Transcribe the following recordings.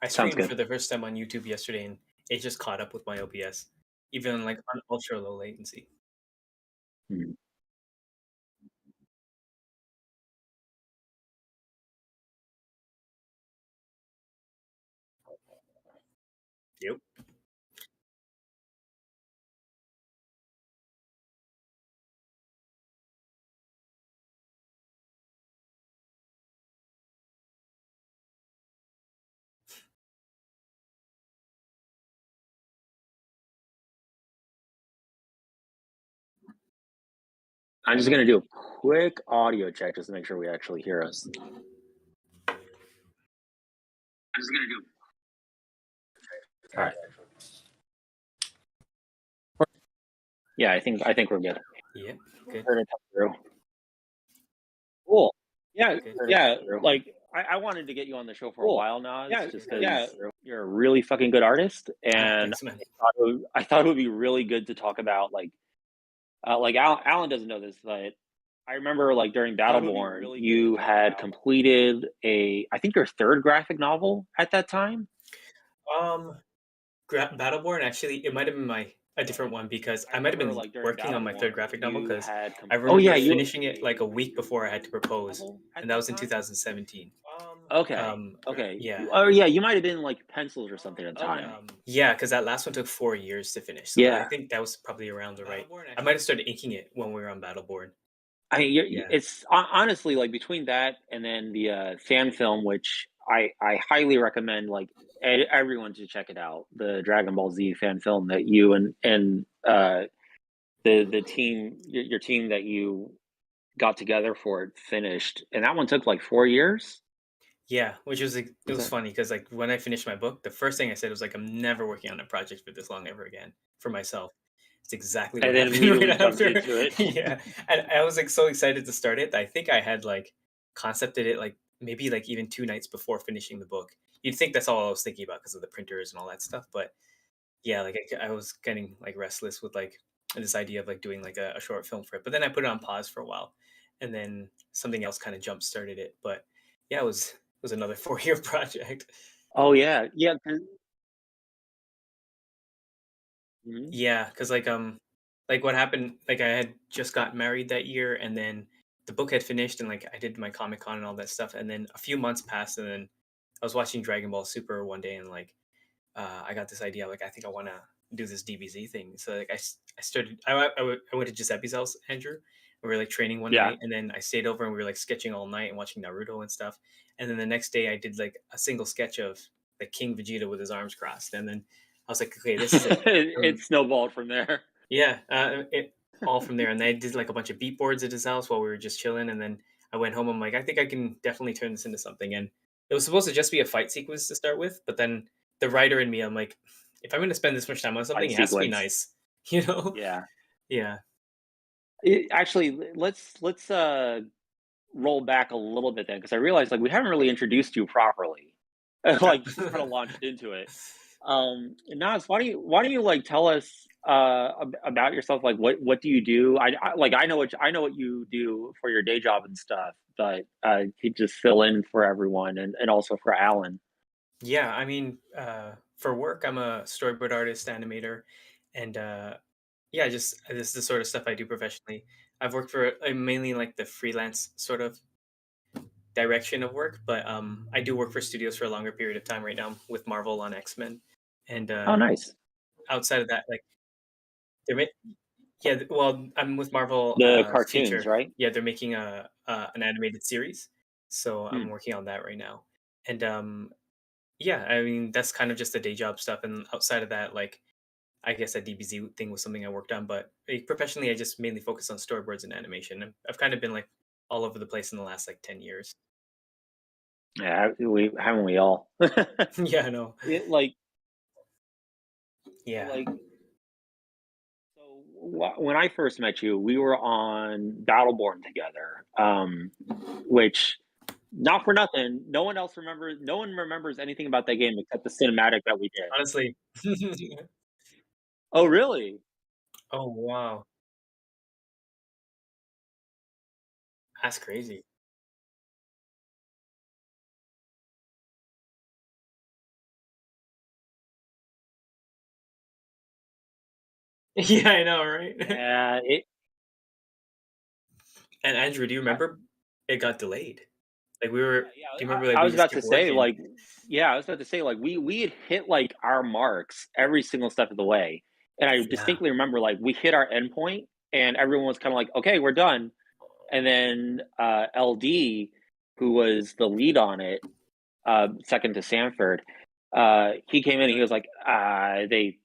I Sounds streamed good. for the first time on YouTube yesterday, and it just caught up with my OBS, even like on ultra low latency. Mhm. Yep. I'm just gonna do a quick audio check just to make sure we actually hear us. I'm just gonna do. All right. Yeah, I think we're good. Yep. Good. Heard it come through. Cool. Yeah, Good. yeah. Like I wanted to get you on the show for a while, Nas, Good to just hear that. because you're a really fucking good artist, Ah, and thanks, man. I thought it would be really good to talk about like Alan doesn't know this, but I remember like during Battleborn, you had completed I think your third graphic novel at that time. Um, Battleborn actually, it might have been my a different one because I might have been working on my third graphic novel because I Oh yeah, remember you. finishing it like a week before I had to propose, and that was in 2017. Okay. Um, Okay. yeah. Oh yeah, you might have been like pencils or something at the time. Yeah, because that last one took 4 years to finish. So I Yeah. think that was probably around the right. I might have started inking it when we were on Battleborn. I mean, Yeah. it's honestly like between that and then the fan film, which I highly recommend like everyone to check it out. The Dragon Ball Z fan film that you and the team your team that you got together for it finished, and that one took like 4 years. Yeah, which was like, it Was was that? funny because like when I finished my book, the first thing I said was like, I'm never working on a project for this long ever again for myself. It's exactly what And then happened right immediately jumped after. into it. Yeah, and I was like so excited to start it. I think I had like concepted it like maybe like even 2 nights before finishing the book. You'd think that's all I was thinking about because of the printers and all that stuff, but yeah, like I was getting like restless with like this idea of like doing like a short film for it. But then I put it on pause for a while, and then something else kind of jump started it. But yeah, it was another 4 year project. Oh yeah, yeah. Mhm. Yeah, because like what happened, like I had just got married that year, and then the book had finished, and like I did my Comic Con and all that stuff, and then a few months passed, and then I was watching Dragon Ball Super one day, and like I got this idea, like I think I want to do this DBZ thing. So like I started, I went to Giuseppe's house, Andrew, and we were like training one Yeah. night, and then I stayed over and we were like sketching all night and watching Naruto and stuff. And then the next day I did like a single sketch of like King Vegeta with his arms crossed, and then I was like, okay, this is it. It snowballed from there. Yeah, it all from there, and then I did like a bunch of beat boards at his house while we were just chilling, and then I went home. I'm like, I think I can definitely turn this into something. And it was supposed to just be a fight sequence to start with, but then the writer in me, I'm like, if I'm going to spend this much time on something, Fight it has to be sequence. nice, you know? Yeah. Yeah, Actually, let's roll back a little bit then, because I realized like we haven't really introduced you properly. Ah. Like just kind of launched into it. Nas, why don't you like tell us about yourself? Like what do you do? I know what you do for your day job and stuff, but you just fill in for everyone and also for Alan. Yeah. I mean, for work, I'm a storyboard artist, animator, and yeah, just this is the sort of stuff I do professionally. I've worked for mainly like the freelance sort of direction of work, but I do work for studios for a longer period of time right now with Marvel on X-Men, and Oh, nice. outside of that, like they're yeah, well, I'm with Marvel The cartoons, Future. right? Yeah, they're making a an animated series, so I'm Hmm. working on that right now, and yeah, I mean that's kind of just the day job stuff, and outside of that, like I guess that DBZ thing was something I worked on, but professionally, I just mainly focus on storyboards and animation. I've kind of been like all over the place in the last like 10 years. Yeah, we haven't we all? Yeah, I know. It, like Yeah. like so when I first met you, we were on Battleborn together, which not for nothing, no one remembers anything about that game except the cinematic that we did. Honestly. Oh, really? Oh, wow. That's crazy. Yeah, I know, right? Yeah, it. And Andrew, do you I, remember it got delayed? Like, yeah, do you yeah. remember, like, I we was just about to kept say working? like, yeah, I was about to say like we had hit like our marks every single step of the way, and I Yeah. distinctly remember like we hit our endpoint, and everyone was kind of like, okay, we're done. And then LD, who was the lead on it, second to Sanford, he came in and he was like, they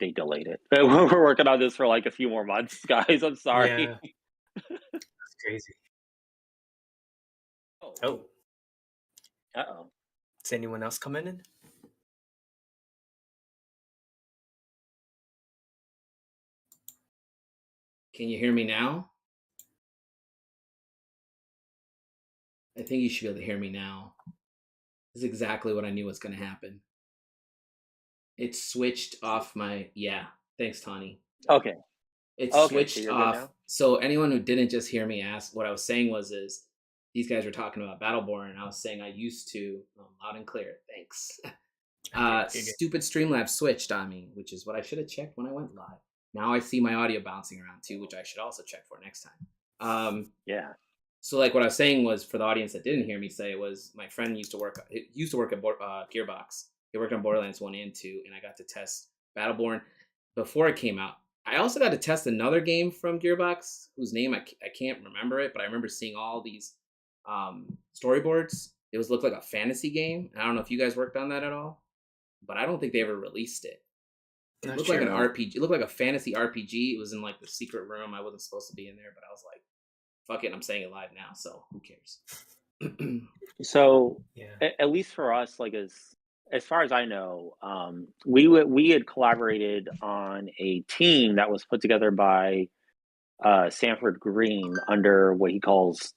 delayed it. We're working on this for like a few more months, guys. I'm sorry. Yeah, it's crazy. Oh, Oh, uh-oh. is anyone else coming in? Can you hear me now? I think you should be able to hear me now. This is exactly what I knew was going to happen. It switched off my. Yeah, thanks, Tawny. Okay. It Okay. So switched you're good off. now. So anyone who didn't just hear me ask, what I was saying is these guys were talking about Battleborn, and I was saying I used to, loud and clear. Thanks. Okay, okay, good. Stupid Streamlabs switched on me, which is what I should have checked when I went live. Now I see my audio bouncing around too, which I should also check for next time. Yeah. So like what I was saying was, for the audience that didn't hear me say, it was my friend used to work at Gearbox. He worked on Borderlands 1 and 2, and I got to test Battleborn before it came out. I also got to test another game from Gearbox whose name I can't remember it, but I remember seeing all these storyboards. It looked like a fantasy game. I don't know if you guys worked on that at all, but I don't think they ever released it. It Not looked like sure, an no. RPG. It looked like a fantasy RPG. It was in like the secret room. I wasn't supposed to be in there, but I was like, fuck it, I'm saying it live now, so who cares? So Yeah. at least for us, like as far as I know, we had collaborated on a team that was put together by Sanford Green under what he calls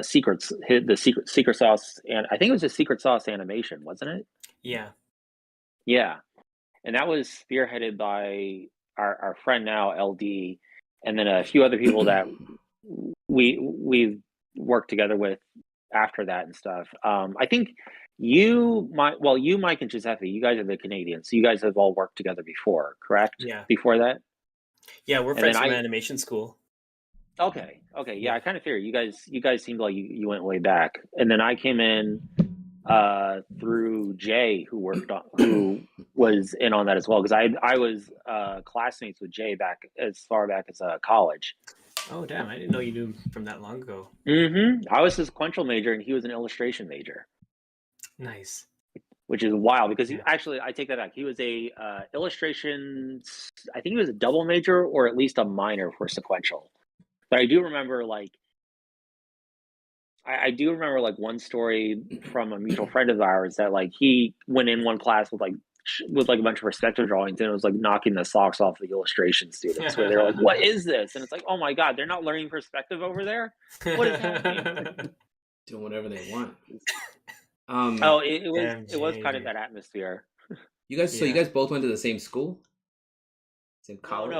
secrets, the secret sauce, and I think it was a secret sauce animation, wasn't it? Yeah. Yeah, and that was spearheaded by our friend now LD, and then a few other people that we've worked together with after that and stuff. I think you, Mike, and Giuseppe, you guys are the Canadians, so you guys have all worked together before, correct? Yeah. Before that, Yeah, we're and then friends from animation school. okay, yeah, I Yeah. kind of figured you guys seemed like you went way back, and then I came in through Jay, who was in on that as well, because I was classmates with Jay back as far back as college. Oh, damn, I didn't know you knew him from that long ago. I was a sequential major and he was an illustration major, Nice. which is wild because Yeah. actually, I take that back. He was a illustration. I think he was a double major or at least a minor for sequential. But I do remember like I do remember like one story from a mutual friend of ours that like he went in one class with like a bunch of perspective drawings, and it was like knocking the socks off the illustration students where they're like, what is this? And it's like, oh my god, they're not learning perspective over there. What is happening? Doing whatever they want. Oh, it was MJ, kind of dude. that atmosphere. So you Yeah. guys both went to the same school? Same No, college?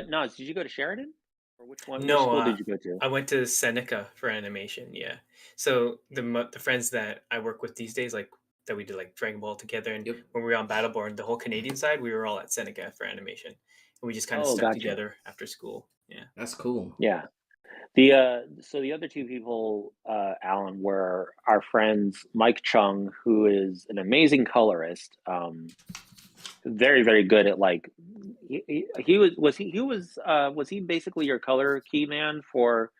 Nas, did you go to Sheridan? Or which No, school did you go to? I went to Seneca for animation. Yeah. So the friends that I work with these days, like that we did like Dragon Ball together, and Yep. when we were on Battleborn, the whole Canadian side, we were all at Seneca for animation, and we just kind of Oh, stuck gotcha. together after school. Yeah. That's cool. Yeah. So the other two people, Alan, were our friends Mike Chung, who is an amazing colorist, very very good at like he was he basically your color key man for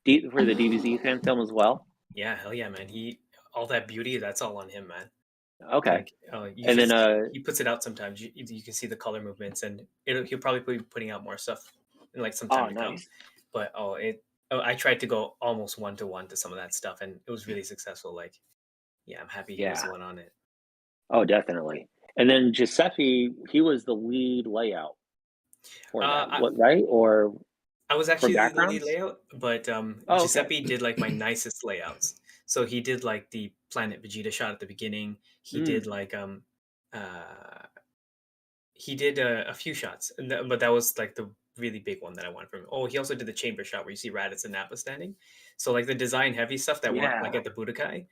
the DBZ fan film as well? Yeah. Hell yeah, man. All that beauty, that's all on him, man. Okay, Like, you and then just he puts it out sometimes. You can see the color movements, and he'll probably be putting out more stuff in like some time oh to come. nice, But I tried to go almost one to one to some of that stuff, and it was really successful. Like, yeah, I'm happy he was yeah, the one on it. oh definitely. And then Giuseppe, he was the lead layout for that, I, what right or I was for actually the lead backgrounds? layout, but Oh, okay. Giuseppe did like my nicest layouts. So he did like the Planet Vegeta shot at the beginning. He did Mm, like he did a few shots, but that was like the really big one that I wanted from him. Oh, he also did the chamber shot where you see Raditz and Nappa standing. So like the design heavy stuff that weren't like yeah. at the Budokai,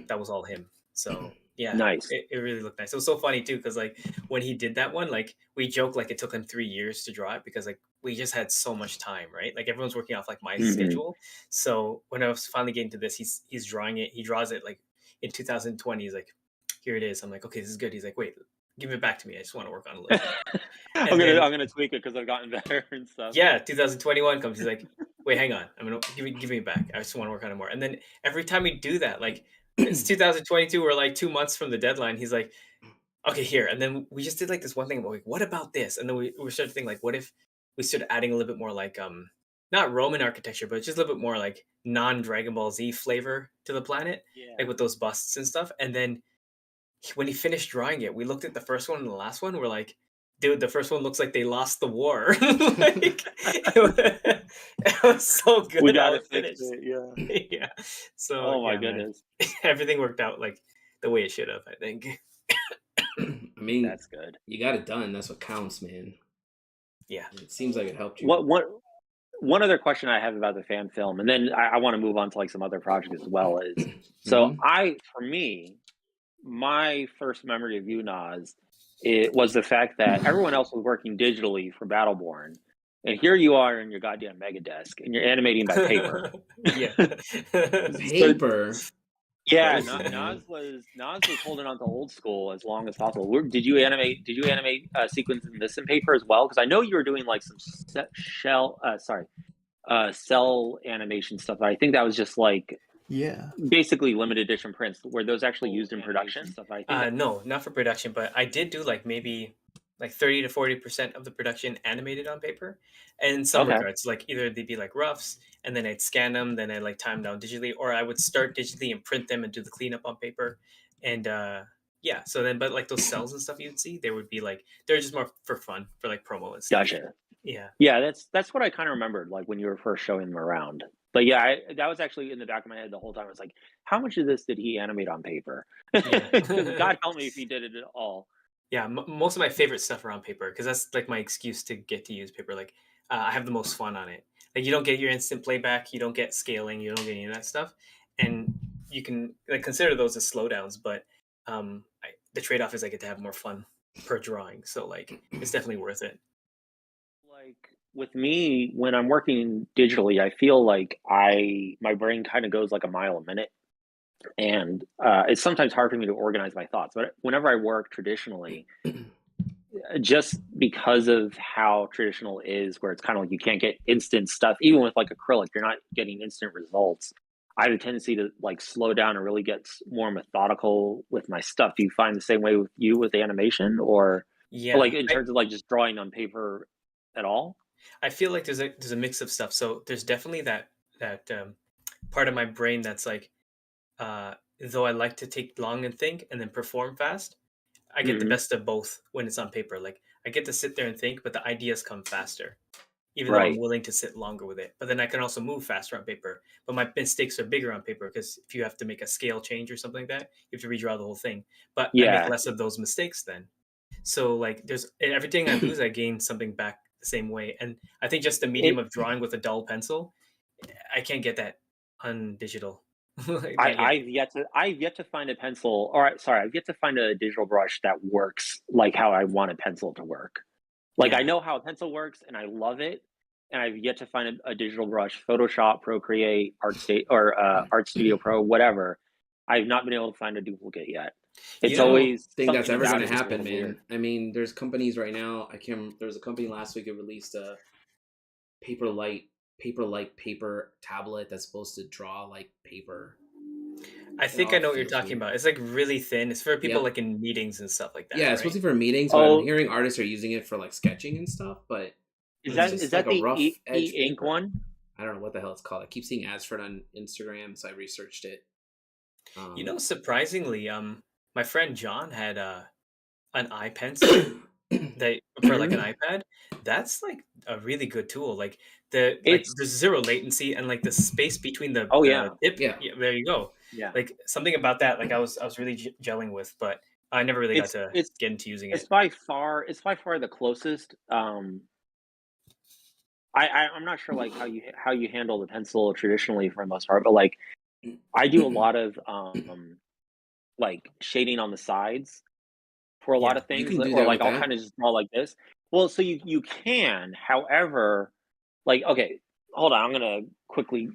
that was all him. So Yeah, Nice. it really looked nice. It was so funny too, because like when he did that one, like we joke like it took him 3 years to draw it because like we just had so much time, right? Like everyone's working off like my Hmm. schedule. So when I was finally getting to this, he's drawing it. He draws it like in 2020. He's like, here it is. I'm like, okay, this is good. He's like, wait, give it back to me. I just want to work on it a little bit. And then I'm gonna tweak it because I've gotten better and stuff. yeah, 2021 comes. He's like, wait, hang on. I'm gonna give me back. I just want to work on it more. And then every time we do that, like it's 2022, we're like 2 months from the deadline. He's like, okay, here. And then we just did like this one thing. Like, what about this? And then we started thinking like, what if we started adding a little bit more like not Roman architecture, but just a little bit more like non Dragon Ball Z flavor to the planet, Yeah. like with those busts and stuff. And then when he finished drawing it, we looked at the first one and the last one. We're like, dude, the first one looks like they lost the war. Like, it was so We good how gotta it fix finished. it. Yeah. Yeah. So Oh my yeah, man, goodness. everything worked out like the way it should have. I think. I mean, That's good. you got it done. That's what counts, man. Yeah. It seems like it helped you. One other question I have about the fan film, and then I want to move on to like some other projects as well, is so Mhm. for me, my first memory of you, Nas, it was the fact that everyone else was working digitally for Battleborn, and here you are in your goddamn mega desk, and you're animating by paper. Yeah. So Paper. yeah, Crazy, man. Nas was holding on to old school as long as possible. Did you animate? Did you animate sequences in this in paper as well? Because I know you were doing like some cell animation stuff. I think that was just like Yeah. basically limited edition prints. Were those actually used in production? No, not for production, but I did do like maybe like 30 to 40% of the production animated on paper. And in some Okay. regards, like either they'd be like roughs and then I'd scan them, then I'd like time down digitally, or I would start digitally and print them and do the cleanup on paper. And yeah, so then but like those cells and stuff you'd see, they would be like they're just more for fun, for like promo and stuff. Gotcha. Yeah. Yeah, that's what I kind of remembered, like when you were first showing them around. But yeah, that was actually in the back of my head the whole time. I was like, how much of this did he animate on paper? Because Yeah. God help me if he did it at all. Yeah, most of my favorite stuff are on paper because that's like my excuse to get to use paper. Like I have the most fun on it. Like you don't get your instant playback, you don't get scaling, you don't get any of that stuff, and you can like consider those as slowdowns. But the trade off is I get to have more fun per drawing. So like it's definitely worth it. Like with me, when I'm working digitally, I feel like my brain kind of goes like a mile a minute, and it's sometimes hard for me to organize my thoughts. But whenever I work traditionally, just because of how traditional is, where it's kind of like you can't get instant stuff, even with like acrylic, you're not getting instant results. I have a tendency to like slow down and really get more methodical with my stuff. Do you find the same way with you with animation, or like Yeah, in terms of like just drawing on paper at all? I feel like there's a mix of stuff. So there's definitely that part of my brain that's like, though I like to take long and think and then perform fast. I get the Hmm. best of both when it's on paper. Like I get to sit there and think, but the ideas come faster, even though I'm Right. willing to sit longer with it. But then I can also move faster on paper. But my mistakes are bigger on paper because if you have to make a scale change or something like that, you have to redraw the whole thing. But I make Yeah. less of those mistakes then. So like there's everything I lose, I gain something back the same way. And I think just the medium It, of drawing with a dull pencil, I can't get that on digital. I, Not yet. I've yet to find a pencil, or sorry, I've yet to find a digital brush that works like how I want a pencil to work. Like I Yeah. know how a pencil works and I love it, and I've yet to find a digital brush, Photoshop, Procreate, ArtState, or Art Studio Pro, whatever. I've not been able to find a duplicate yet. You It's I know, don't always think that's something ever about going to it is a happen, little weird. man. I mean, there's companies right now. I can't. There was a company last week that released a paper light, paper tablet that's supposed to draw like paper. I It think I all know what you're feels talking weird. about. It's like really thin. It's for people Yep. like in meetings and stuff like Yeah, that, it's supposed right? to be for meetings, but I'm Oh, hearing artists are using it for like sketching and stuff. But is it's that just is like that a the rough edge ink paper. one? I don't know what the hell it's called. I keep seeing ads for it on Instagram, so I researched it. You know, surprisingly, my friend John had an iPencil that for like an iPad. That's like a really good tool. Like It's there's zero latency and like the space between oh the yeah, tip. Yeah, Yeah, there you go. yeah. Like something about that. Like I was really gelling with, but I never really got It's to it's get into using it's it. by far the closest. I'm not sure like how you handle the pencil traditionally for the most part, but like I do a lot of like shading on the sides for a lot Yeah. of You things, can do or that like with I'll that. kind of just draw like this. Well, so you can, however, like okay, hold on, I'm gonna quickly.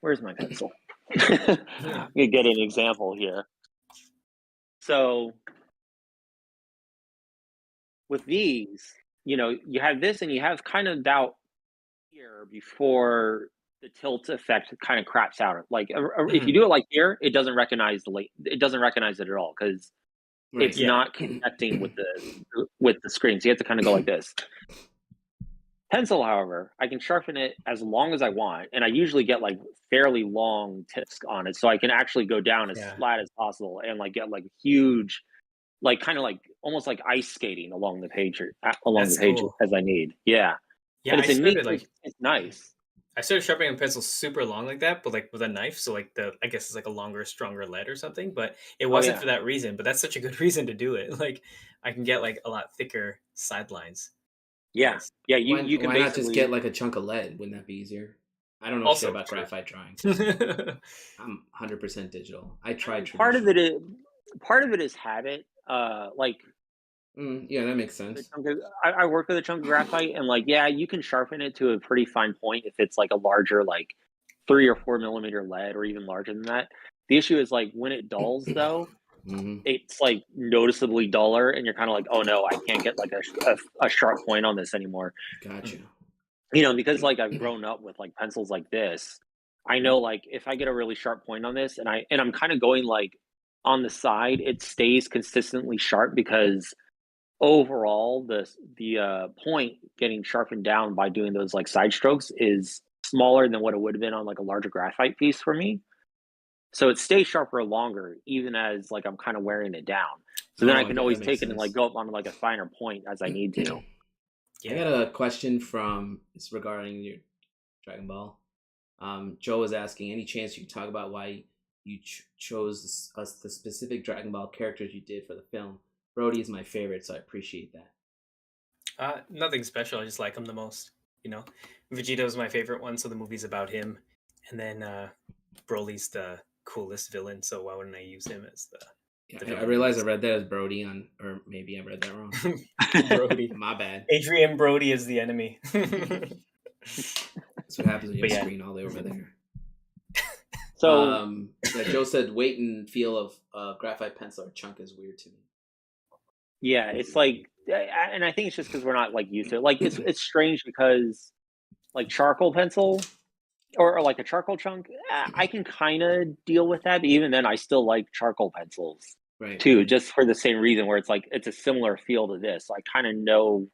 Where's my pencil? Let me get an example here. So with these, you have this, and you have kind of doubt here before the tilt effect kind of craps out. Like if you Mhm. do it like here, it doesn't recognize it doesn't recognize it at all because it's Right. Yeah. not connecting with the screen. So you have to kind of go like this. Pencil, however, I can sharpen it as long as I want, and I usually get like fairly long tips on it, so I can actually go down as Yeah. flat as possible and like get like huge, like kind of like almost like ice skating along the That's page cool. as I need. Yeah, Yeah, and I it's a neat, started like it's nice. I started sharpening a pencil super long like that, but like with a knife. So like I guess it's like a longer, stronger lead or something. But it Oh wasn't yeah, for that reason. But that's such a good reason to do it. Like I can get like a lot thicker sidelines. yeah, Nice. yeah. You Why you can why not just get basically like a chunk of lead? Wouldn't that be easier? I don't know shit Also about true. graphite drawing. Yeah, I'm 100% digital. I I tried mean, traditional. part of it is habit. Like Yeah, that makes the sense. chunk of, I work with a chunk of graphite, and like, yeah, you can sharpen it to a pretty fine point if it's like a larger, like 3 or 4 millimeter lead, or even larger than that. The issue is like when it dulls, though, Hmm. it's like noticeably duller, and you're kind of like, oh no, I can't get like a sharp point on this anymore. Gotcha. Because like I've grown up with like pencils like this, I know like if I get a really sharp point on this, and I'm kind of going like on the side, it stays consistently sharp because overall the point getting sharpened down by doing those like side strokes is smaller than what it would have been on like a larger graphite piece for me, so it stays sharper longer even as like I'm kind of wearing it down, so then I Oh, can okay, that always makes take it and like sense. go up on like a finer point as I need to. I got a question from it's regarding your Dragon Ball. Joe was asking, any chance you can talk about why you chose us the specific Dragon Ball characters you did for the film? Brody is my favorite, so I appreciate that. nothing special. I just like him the most. You know, Vegeto's my favorite one, so the movie's about him. And then Broly's the coolest villain, so why wouldn't I use him as Yeah, the I villain in the realize I movie? read that as Brody on, or maybe I read that wrong. Brody. My bad. Adrian Brody is the enemy. That's what happens when you But have a yeah. screen all the way over there. So Yeah, Joe said weight and feel of graphite pencil or chunk is weird to me. yeah, it's like, and I think it's just because we're not like used to it. Like it's strange because like charcoal pencil, or like a charcoal chunk, I can kind of deal with that. But even then, I still like charcoal pencils Right. too, just for the same reason, where it's like it's a similar feel to this. So I kind of know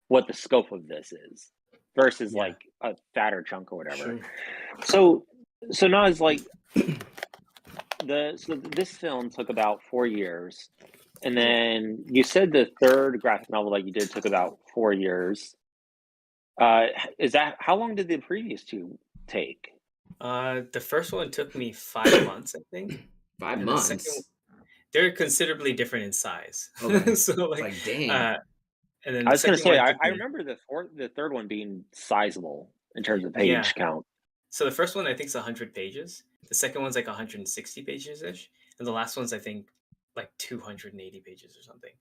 what the scope of this is versus Yeah. like a fatter chunk or whatever. Sure. So now it's like this film took about 4 years, and then you said the third graphic novel that you did took about 4 years. Uh, is that how long did the previous two take? The first one took me 5 months, I think, Five and the second months. they're considerably different in size. Okay. So like, Like, damn. uh, and then I the was gonna second say one I took me remember the third one being sizable in terms of yeah. page count. So the first one I think is 100 pages. The second one's like 160 pages ish, and the last one's I think like 280 pages or something.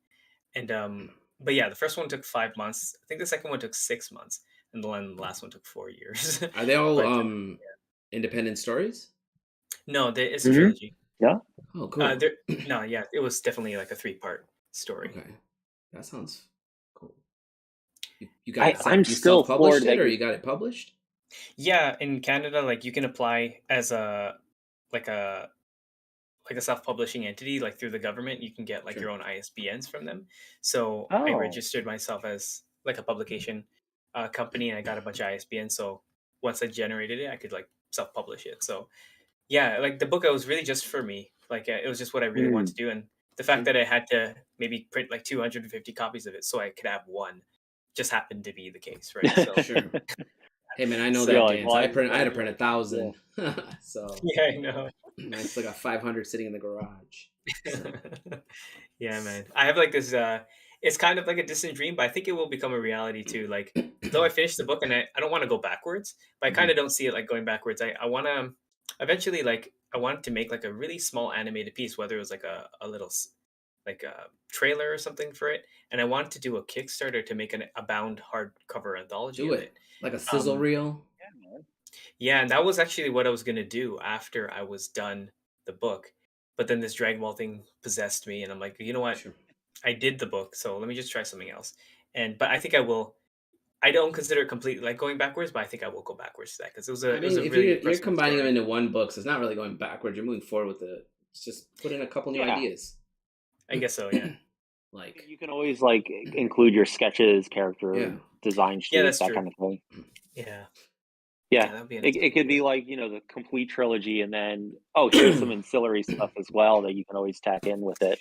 And but yeah, the first one took 5 months. I think the second one took 6 months, and the last one took 4 years. Are they all But independent stories? no, it's a Hmm. trilogy. Yeah. Oh, cool. There, no, yeah, it was definitely like a 3-part story. Okay. That sounds cool. You got it I'm you still self-published floored it that or you're. you got it published? Yeah, in Canada, like you can apply as like a like a self-publishing entity, like through the government. You can get like Sure. your own ISBNs from them. So I Oh. registered myself as like a publication company, and I got a bunch of ISBNs. So once I generated it, I could like self-publish it. So yeah, like the book, it was really just for me. Like it was just what I really Hmm. wanted to do, and the fact that I had to maybe print like 250 copies of it so I could have one just happened to be the case, right? So Sure. Hey man, I know so You're that like, dance. well, I just I had to wanted print to. Yeah. 1,000. So yeah, I know. I still got 500 sitting in the garage. So Yeah, man. I have like this it's kind of like a distant dream, but I think it will become a reality too. Like though I finished the book and I don't want to go backwards, but I kind Mhm. of don't see it like going backwards. I want to eventually like I wanted to make like a really small animated piece, whether it was like a little like a trailer or something for it, and I wanted to do a Kickstarter to make a bound hardcover anthology Do of it. it like a sizzle Um, reel. Yeah, man. yeah, and that was actually what I was gonna do after I was done the book. But then this Dragon Ball thing possessed me, and I'm like, you know what? Sure. I did the book, so let me just try something else. But I think I will. I don't consider it completely like going backwards, but I think I will go backwards to that because I it was mean, a if really you're impressive combining them story. into one book, so it's not really going backwards. You're moving forward with it. It's just put in a couple new Yeah. ideas. I guess so, yeah. Like, You can always like include your sketches, character yeah, design Yeah, sheet, that's that true. kind of thing. Yeah, Yeah. yeah, that'd be a nice It way to could do be it. like, the complete trilogy and then, oh, here's some ancillary stuff as well that you can always tack in with it.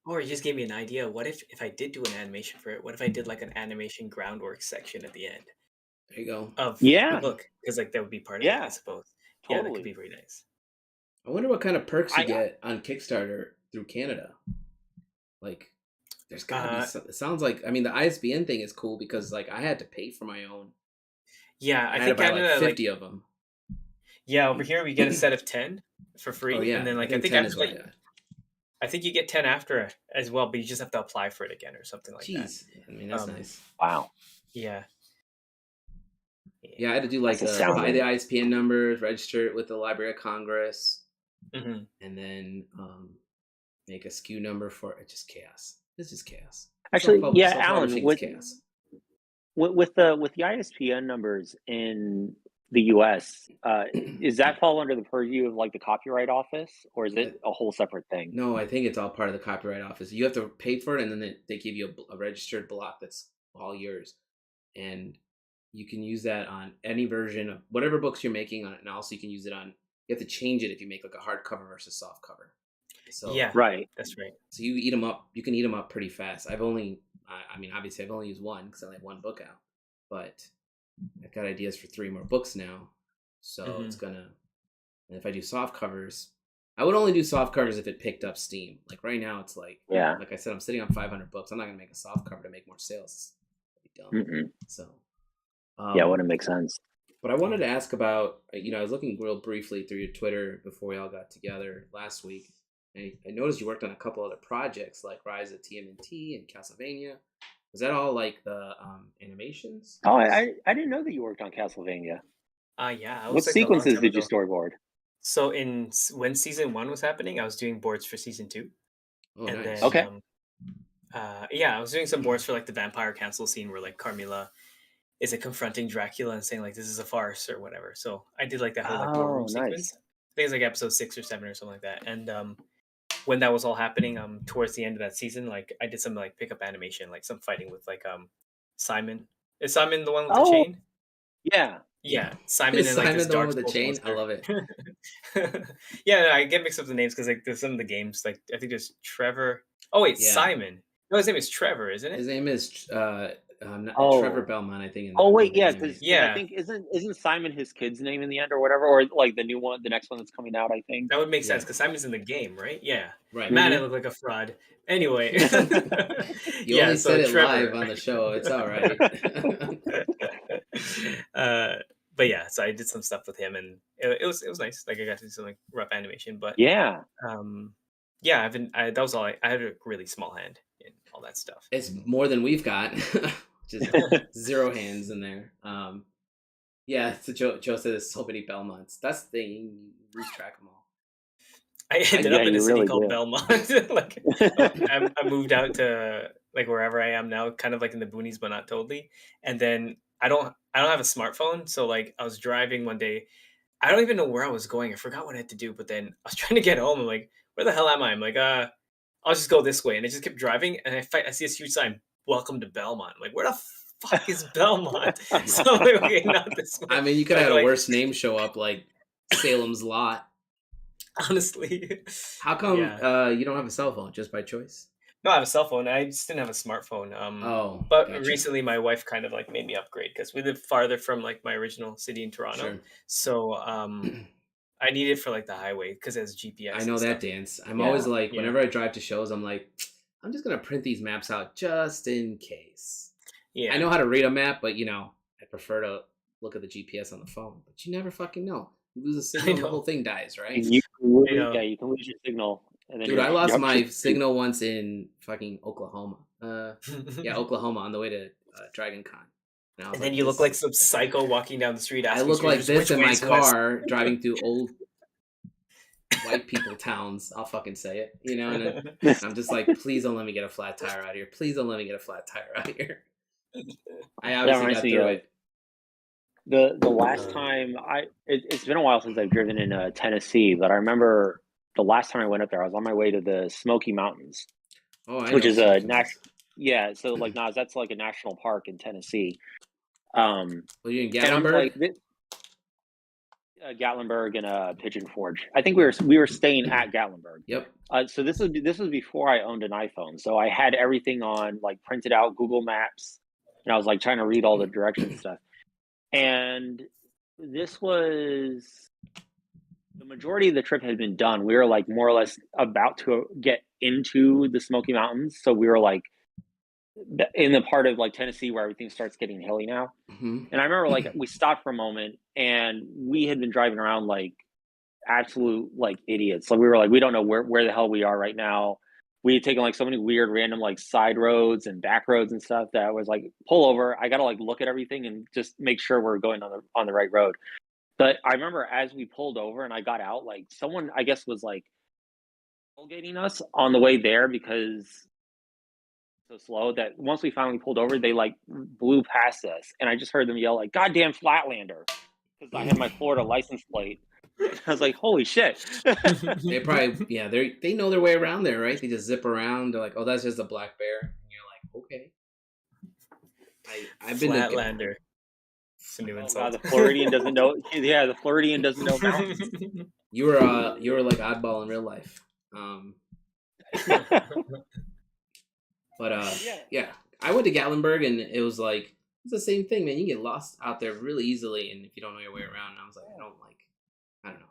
Or you just gave me an idea. What if I did do an animation for it? What if I did like an animation groundwork section at the end there you go. of the Yeah. book? Because like that would be part of it, I Yeah. suppose. Yeah, that could be Totally. very nice. I wonder what kind of perks you I get on Kickstarter through Canada. Like, there's got to be Uh, some. It sounds like, I mean, the ISBN thing is cool because like I had to pay for my own. yeah, I I had to think buy like Canada, like 50 of them. yeah, over here we get a set of 10 for Oh free, and yeah, then I like I think think 10 after is what I that, got. I think you get 10 after as well, but you just have to apply for it again or something like that. Jeez, I mean that's Um, nice. Wow. yeah, Yeah, I had to do That's like buy the astounding. ISBN numbers, register it with the Library of Congress, hmm and then make a SKU number for it. Just chaos. It's just chaos. Actually, yeah, Self Alan, publishing is chaos. with the ISPN numbers in the US, is that fall under the purview of like the Copyright Office, or is Uh, it a whole separate thing? No, I think it's all part of the Copyright Office. You have to pay for it, and then they give you a registered block that's all yours, and you can use that on any version of whatever books you're making on it, and also you can use it on. You have to change it if you make like a hardcover versus soft cover. So, yeah, Right. that's right. so you eat them up. You can eat them up pretty fast. I mean, obviously, I've only used one because I only have one book out, but I've got ideas for 3 more books now. So hmm it's gonna. And if I do soft covers, I would only do soft covers if it picked up steam. Like right now, it's Yeah. like I said, I'm sitting on 500 books. I'm not gonna make a soft cover to make more sales. That'd be dumb. Mm-mm. So, Yeah, um, wouldn't make sense. but I wanted Yeah. to ask about. I was looking real briefly through your Twitter before we all got together last week. I noticed you worked on a couple other projects like Rise of TMNT and Castlevania. Was that all like the animations? Oh, I didn't know that you worked on Castlevania. Yeah, I What was like a long sequences time did you ago. storyboard? So when season one was happening, I was doing boards for season two, Oh, and nice. then Okay. yeah, I was doing some boards for like the vampire cancel scene where like Carmilla is it confronting Dracula and saying like this is a farce or whatever. So I did like that whole like war room Oh, sequence. nice. I think it's like episode 6 or 7 or something like that. And when that was all happening, towards the end of that season, like I did some like pickup animation, like some fighting with like Simon. Is Simon the one with the Oh, chain? yeah. Yeah, Simon Is and like this Simon the one Dark with the Souls chain? I monster. love it. Yeah, no, I get mixed up the names because like there's some of the games like I think there's Trevor. Oh wait, Yeah. Simon. No, his name is Trevor, isn't His it? name is Trevor Oh. Belmont, I think. In Oh in wait, the yeah, anime. because I Yeah, think isn't Simon his kid's name in the end or whatever, or like the new one, the next one that's coming out, I think. that would make sense Yeah, because Simon's in the game, right? Yeah. right. Man, I Hmm. look like a fraud. Anyway, You yeah. only said So it live Trevor. on the show. It's all right. uh, but yeah, so I did some stuff with him, and it was nice. Like I got to do some like rough animation, but Yeah. yeah, that was all. I had a really small hand in all that stuff. It's more than we've got, which is 0 hands in there. Yeah, so Joe said there's so many Belmonts. That's the thing. You lose track of them all. I ended Yeah, up in a you city really called do. Belmont. Like I moved out to like wherever I am now, kind of like in the boonies, but not totally. And then I don't have a smartphone, so like I was driving one day. I don't even know where I was going. I forgot what I had to do, but then I was trying to get home. I'm like, where the hell am I? I'm like, I'll just go this way, and I just kept driving, and I see this huge sign, "Welcome to Belmont." I'm like, where the fuck is Belmont? So I'm like, okay, not this way. I mean, you could So I have had had to a like worse name show up, like Salem's Lot. honestly, How come yeah. you don't have a cell phone? Just by choice? No, I have a cell phone. I just didn't have a smartphone. Oh, But gotcha. recently my wife kind of like made me upgrade because we live farther from like my original city in Toronto. Sure. So I need it for like the highway because it has I GPS know and that stuff. dance. I'm always Yeah. like, Yeah. whenever I drive to shows, I'm like, I'm just gonna print these maps out just in case. I Yeah. know how to read a map, but I prefer to look at the GPS on the phone. But you never fucking know. You lose a I signal, the whole know. thing dies, right? And you can I lose, know. you can lose your signal, and then Dude, I you're lost up to my signal once in fucking Oklahoma. Yeah, Oklahoma on the way to Dragon Con. And I was And then like, you look this like is some bad. psycho walking down the street I asking look like strangers this which in way my is west. car driving through old white people towns. I'll fucking say it, you know. And then I'm just like, please don't let me get a flat tire out here. Please don't let me get a flat tire out here. I That obviously reminds got me through of it. the last Uh, time it's been a while since I've driven in Tennessee, but I remember the last time I went up there, I was on my way to the Smoky Mountains, Oh, I which know is a Smoky national. Mountains. Yeah, so like Nas, that's like a national park in Tennessee. Well, you in And I'm Gatlinburg? like, Gatlinburg and Pigeon Forge. I think we were staying at Gatlinburg. Yep. So this was before I owned an iPhone. So I had everything on like printed out Google Maps, and I was like trying to read all the direction stuff. And this was the majority of the trip had been done. We were like more or less about to get into the Smoky Mountains. So we were like in the part of like Tennessee where everything starts getting hilly now. Mm-hmm. And I remember like we stopped for a moment and we had been driving around like absolute like idiots. So we were like, we don't know where the hell we are right now. We had taken like so many weird random like side roads and back roads and stuff that I was like, pull over. I gotta like look at everything and just make sure we're going on the right road. But I remember as we pulled over and I got out, like someone I guess was like tailgating us on the way there because so slow that once we finally pulled over, they like blew past us, and I just heard them yell like "Goddamn Flatlander" because I had my Florida license plate. I was like, "Holy shit!" They probably, yeah, they know their way around there, right? They just zip around. They're like, oh, that's just a black bear, and you're like, okay. I've been to Flatlander. It's a new Oh insult. god, the Floridian doesn't know. Yeah, the Floridian doesn't know mountains. you were like oddball in real life. But Yeah, yeah, I went to Gatlinburg and it was like it's the same thing, man. You get lost out there really easily, and if you don't know your way around, and I was like, I don't know.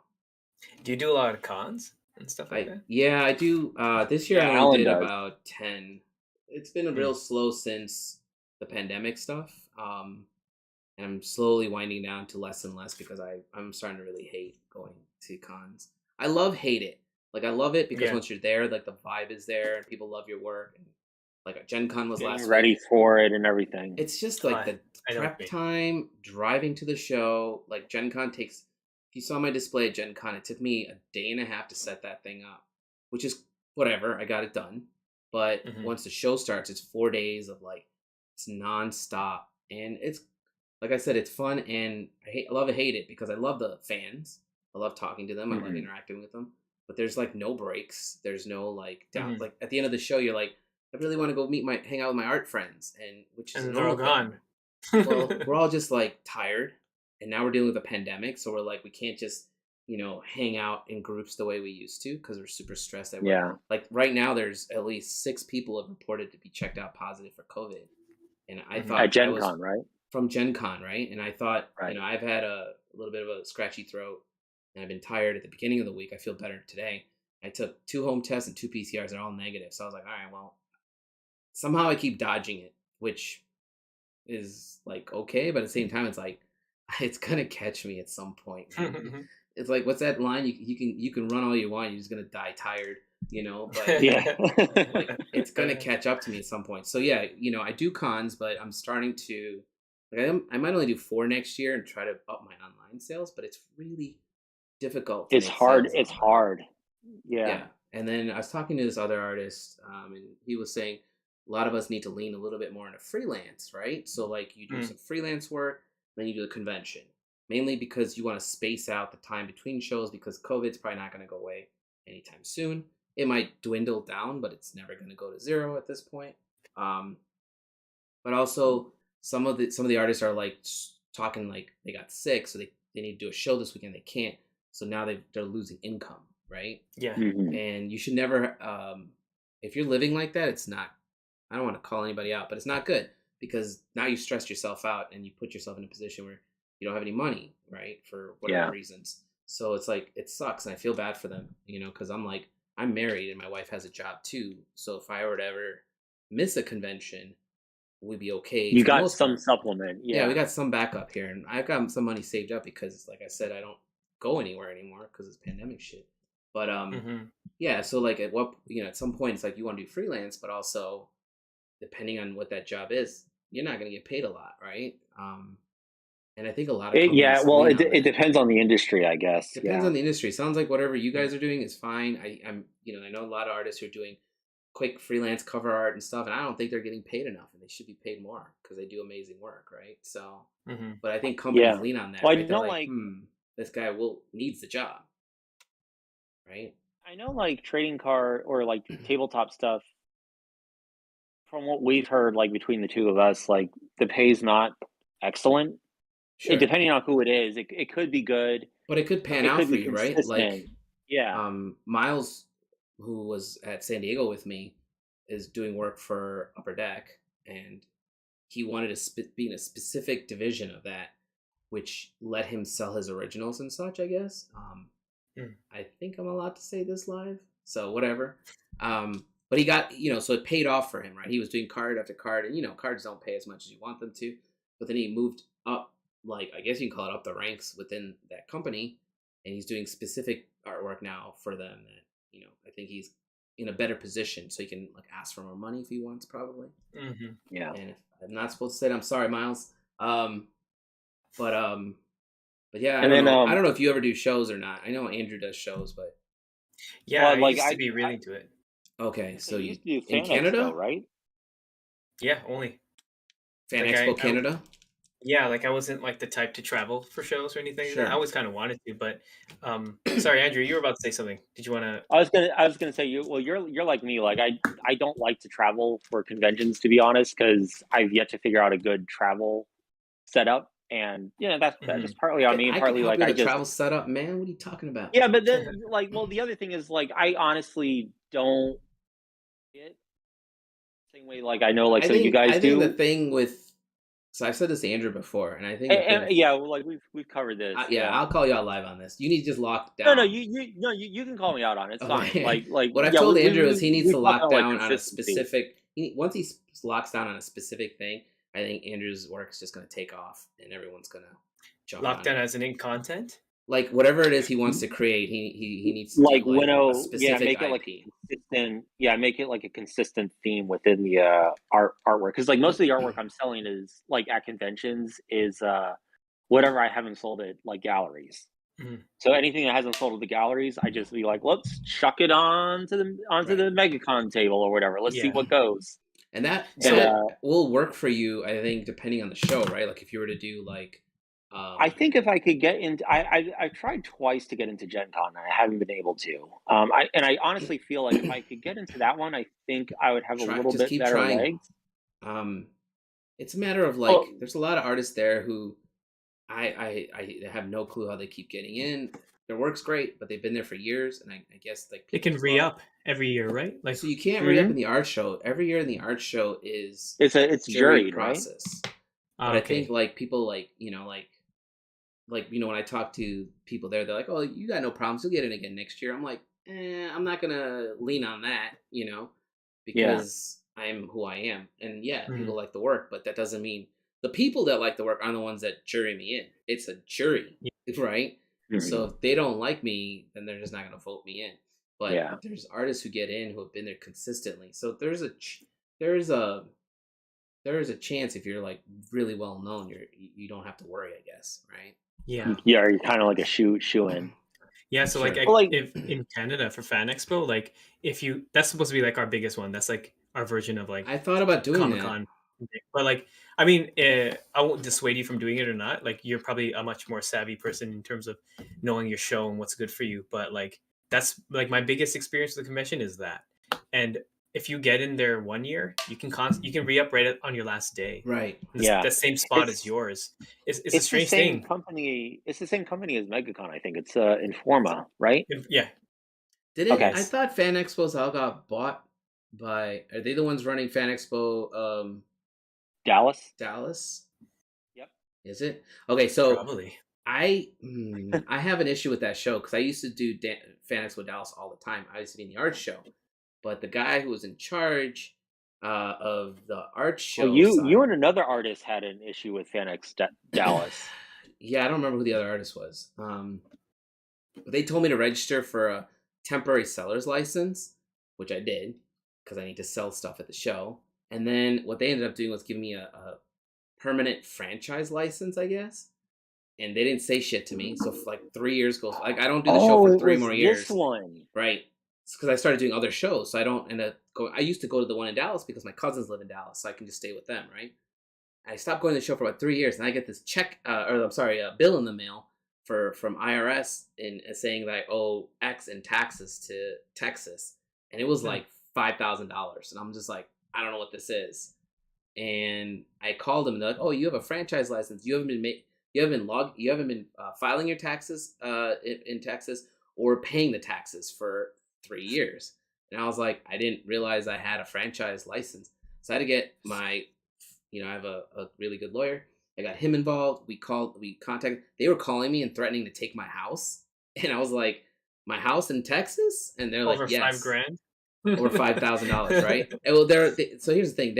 Do you do a lot of cons and stuff like that? Yeah, I do. This year yeah. I only Alan did does. about 10. It's been a real slow since the pandemic stuff. And I'm slowly winding down to less and less because I'm starting to really hate going to cons. I hate it. Like I love it because Yeah. once you're there, like the vibe is there and people love your work. And like Gen Con was Getting last ready week. for it and everything. It's just like the I know what prep you mean. time, driving to the show. Like Gen Con takes. If you saw my display at Gen Con, it took me a day and a half to set that thing up, which is whatever. I got it done. But once the show starts, it's 4 days of like it's nonstop, and it's like I said, it's fun, and I love and hate it because I love the fans. I love talking to them. I love interacting with them. But there's like no breaks. There's no like down. Like at the end of the show, you're like, I really want to go hang out with my art friends, and which is And a they're all normal gone. well, we're all just like tired, and now we're dealing with a pandemic, so we're like, we can't just hang out in groups the way we used to because we're super stressed. That we're like right now, there's at least 6 people have reported to be checked out positive for COVID, and I thought At Gen Con, right? From Gen Con, right? And I thought, Right. I've had a little bit of a scratchy throat, and I've been tired at the beginning of the week. I feel better today. I took 2 home tests and 2 PCRs. They're all negative, so I was like, all right, well, somehow I keep dodging it, which is like okay, but at the same time, it's like it's gonna catch me at some point. It's like, what's that line? You can run all you want, you're just gonna die tired, But Yeah. like it's gonna catch up to me at some point. So yeah, I do cons, but I'm starting to like I might only do 4 next year and try to up my online sales, but it's really difficult to It's make hard. sales It's online. hard. Yeah. Yeah. And then I was talking to this other artist, and he was saying a lot of us need to lean a little bit more into freelance, right? So like you do some freelance work, then you do a convention, mainly because you want to space out the time between shows because COVID's probably not going to go away anytime soon. It might dwindle down, but it's never going to go to 0 at this point. But also some of the artists are like talking like they got sick, so they need to do a show this weekend. They can't, so now they're losing income, right? Yeah. And you should never, if you're living like that, it's not. I don't want to call anybody out, but it's not good because now you stressed yourself out and you put yourself in a position where you don't have any money, right? For whatever reasons. So it's like, it sucks. And I feel bad for them, because I'm like, I'm married and my wife has a job too. So if I were to ever miss a convention, we'd be okay. You for the got most some part. supplement. Yeah, we got some backup here. And I've got some money saved up because, like I said, go anywhere anymore because it's pandemic shit. But Hmm. yeah. So like at what at some point it's like you want to do freelance, but also depending on what that job is, you're not going to get paid a lot, right? And I think a lot of Yeah, companies well, lean on it that. depends on the industry, I guess. Depends Yeah. on the industry. Sounds like whatever you guys are doing is fine. I'm I know a lot of artists who are doing quick freelance cover art and stuff, and I don't think they're getting paid enough, and they should be paid more because they do amazing work, right? So, Hmm. but I think companies Yeah. lean on that, Well, right? They're like, this guy will needs the job, right? I know like trading card or like tabletop stuff, from what we've heard, like between the two of us, like the pay's not excellent. Sure, Depending on who it is, it could be good. but it could pan It out could for be you, right? consistent. Like, Yeah. Miles, who was at San Diego with me, is doing work for Upper Deck, and he wanted to be in a specific division of that, which let him sell his originals and such, I guess. Mm. I think I'm allowed to say this live, so whatever. But he got, so it paid off for him, right? He was doing card after card, and cards don't pay as much as you want them to. But then he moved up, like I guess you can call it up the ranks within that company, and he's doing specific artwork now for them. That I think he's in a better position, so he can like ask for more money if he wants, probably. Hmm. Yeah. And if I'm not supposed to say it, I'm sorry, Miles. Um, but yeah, I And don't then know. I don't know if you ever do shows or not. I know Andrew does shows, but Yeah, I well, like used to be really into it. okay. so So you you used to do in Fan Expo, Canada, right? Yeah, only Fan like Expo Canada. yeah, like I wasn't like the type to travel for shows or anything like that. I Sure. always kind of wanted to, but sorry, Andrew, you were about to say something. Did you want to? I was gonna say you're like me. Like I don't like to travel for conventions, to be honest, because I've yet to figure out a good travel setup. And that's Hmm. just partly on me and I can partly help like you I with a just travel setup, man. What are you talking about? yeah. But then like well the other thing is like I honestly don't get the same way like I know like some of you guys I think the do. thing with so I've said this to Andrew before, and I think the thing. Yeah, well, like we've covered this. Yeah, Yeah. I'll call you out live on this. You need to just lock No, no, down. you can call me out on it. It's fine. Okay. Like What I've yeah, told Andrew is he needs we to talked lock about like down on a consistency. specific. Once he locks down on a specific thing, I think Andrew's work is just going to take off, and everyone's going to jump on Lockdown it. as an in content? Like whatever it is he wants to create, he needs to do Like like a winnow, yeah, specific make it like IP. consistent. Yeah, make it like a consistent theme within the artwork. Because like most of the artwork I'm selling is like at conventions is whatever I haven't sold at like galleries. Mhm. So anything that hasn't sold at the galleries, I just be like, let's chuck it onto Right. the MegaCon table or whatever. Let's see Yeah. what goes. And that And will work for you, I think, depending on the show, right? Like if you were to do like, I think if I could get into, I've tried twice to get into Gen Con and I haven't been able to. I honestly feel like if I could get into that one, I think I would have a little just bit keep better trying. legs. It's a matter of like, Oh, there's a lot of artists there who I have no clue how they keep getting in. Their work's great, but they've been there for years, and I guess like It people can just re love up every year, right? it. Like, So you can't re up in the art show. Every year in the art show is it's jury juried, right? process. But I think okay. like people like when I talk to people there, they're like, "Oh, you got no problems. You'll get in again next year." I'm like, I'm not gonna lean on that, Yeah. because I'm who I am, and yeah, Mhm. people like the work, but that doesn't mean the people that like the work are the ones that jury me in. It's a jury, right? So Mhm. if they don't like me, then they're just not gonna vote me in. But Yeah. there's artists who get in who have been there consistently. So there's a there is a chance if you're like really well known, you don't have to worry, I guess, right? Yeah. Yeah, you're kind of like a shoe in. Yeah, so like Sure. Well, like, if in Canada for Fan Expo, like if you that's supposed to be like our biggest one. That's like our version of like I thought about doing Comic that. Con. But like, I mean, I won't dissuade you from doing it or not. Like, you're probably a much more savvy person in terms of knowing your show and what's good for you. But like, that's like my biggest experience with the convention is that. And if you get in there 1 year, you can re up on your last day. Right. yeah, The same spot as it's yours. It's a it's the strange same thing. company. It's the same company as MegaCon. I think it's Informa, right? Yeah. Okay. I thought Fan Expos all got bought by, are they the ones running Fan Expo Dallas. Dallas? Yep. Is it? Okay, so Probably. I have an issue with that show because I used to do Fan Expo Dallas all the time. I used to be in the art show, but the guy who was in charge of the art Oh, show you side, and another artist had an issue with FanX Dallas. yeah, I don't remember who the other artist was. They told me to register for a temporary seller's license, which I did because I need to sell stuff at the show. And then what they ended up doing was giving me a permanent franchise license, I guess. And they didn't say shit to me. So for like 3 years goes, like I don't do the show Oh, for it 3 more was this years, one. right? Because I started doing other shows, so I don't end up going. I used to go to the one in Dallas because my cousins live in Dallas, so I can just stay with them, right? I stopped going to the show for about 3 years, and I get this check, or I'm sorry, a bill in the mail from IRS in saying that I owe X in taxes to Texas, and it was Hmm. like $5,000, and I'm just like, I don't know what this is. And I called them, and they're like, "Oh, you have a franchise license. You haven't been filing your taxes in Texas or paying the taxes for 3 years." And I was like, I didn't realize I had a franchise license, so I had to get my, I have a really good lawyer. I got him involved. We contacted. They were calling me and threatening to take my house, and I was like, my house in Texas, and they're like, Over five yes, grand. over $5,000, right? And well, so here's the thing.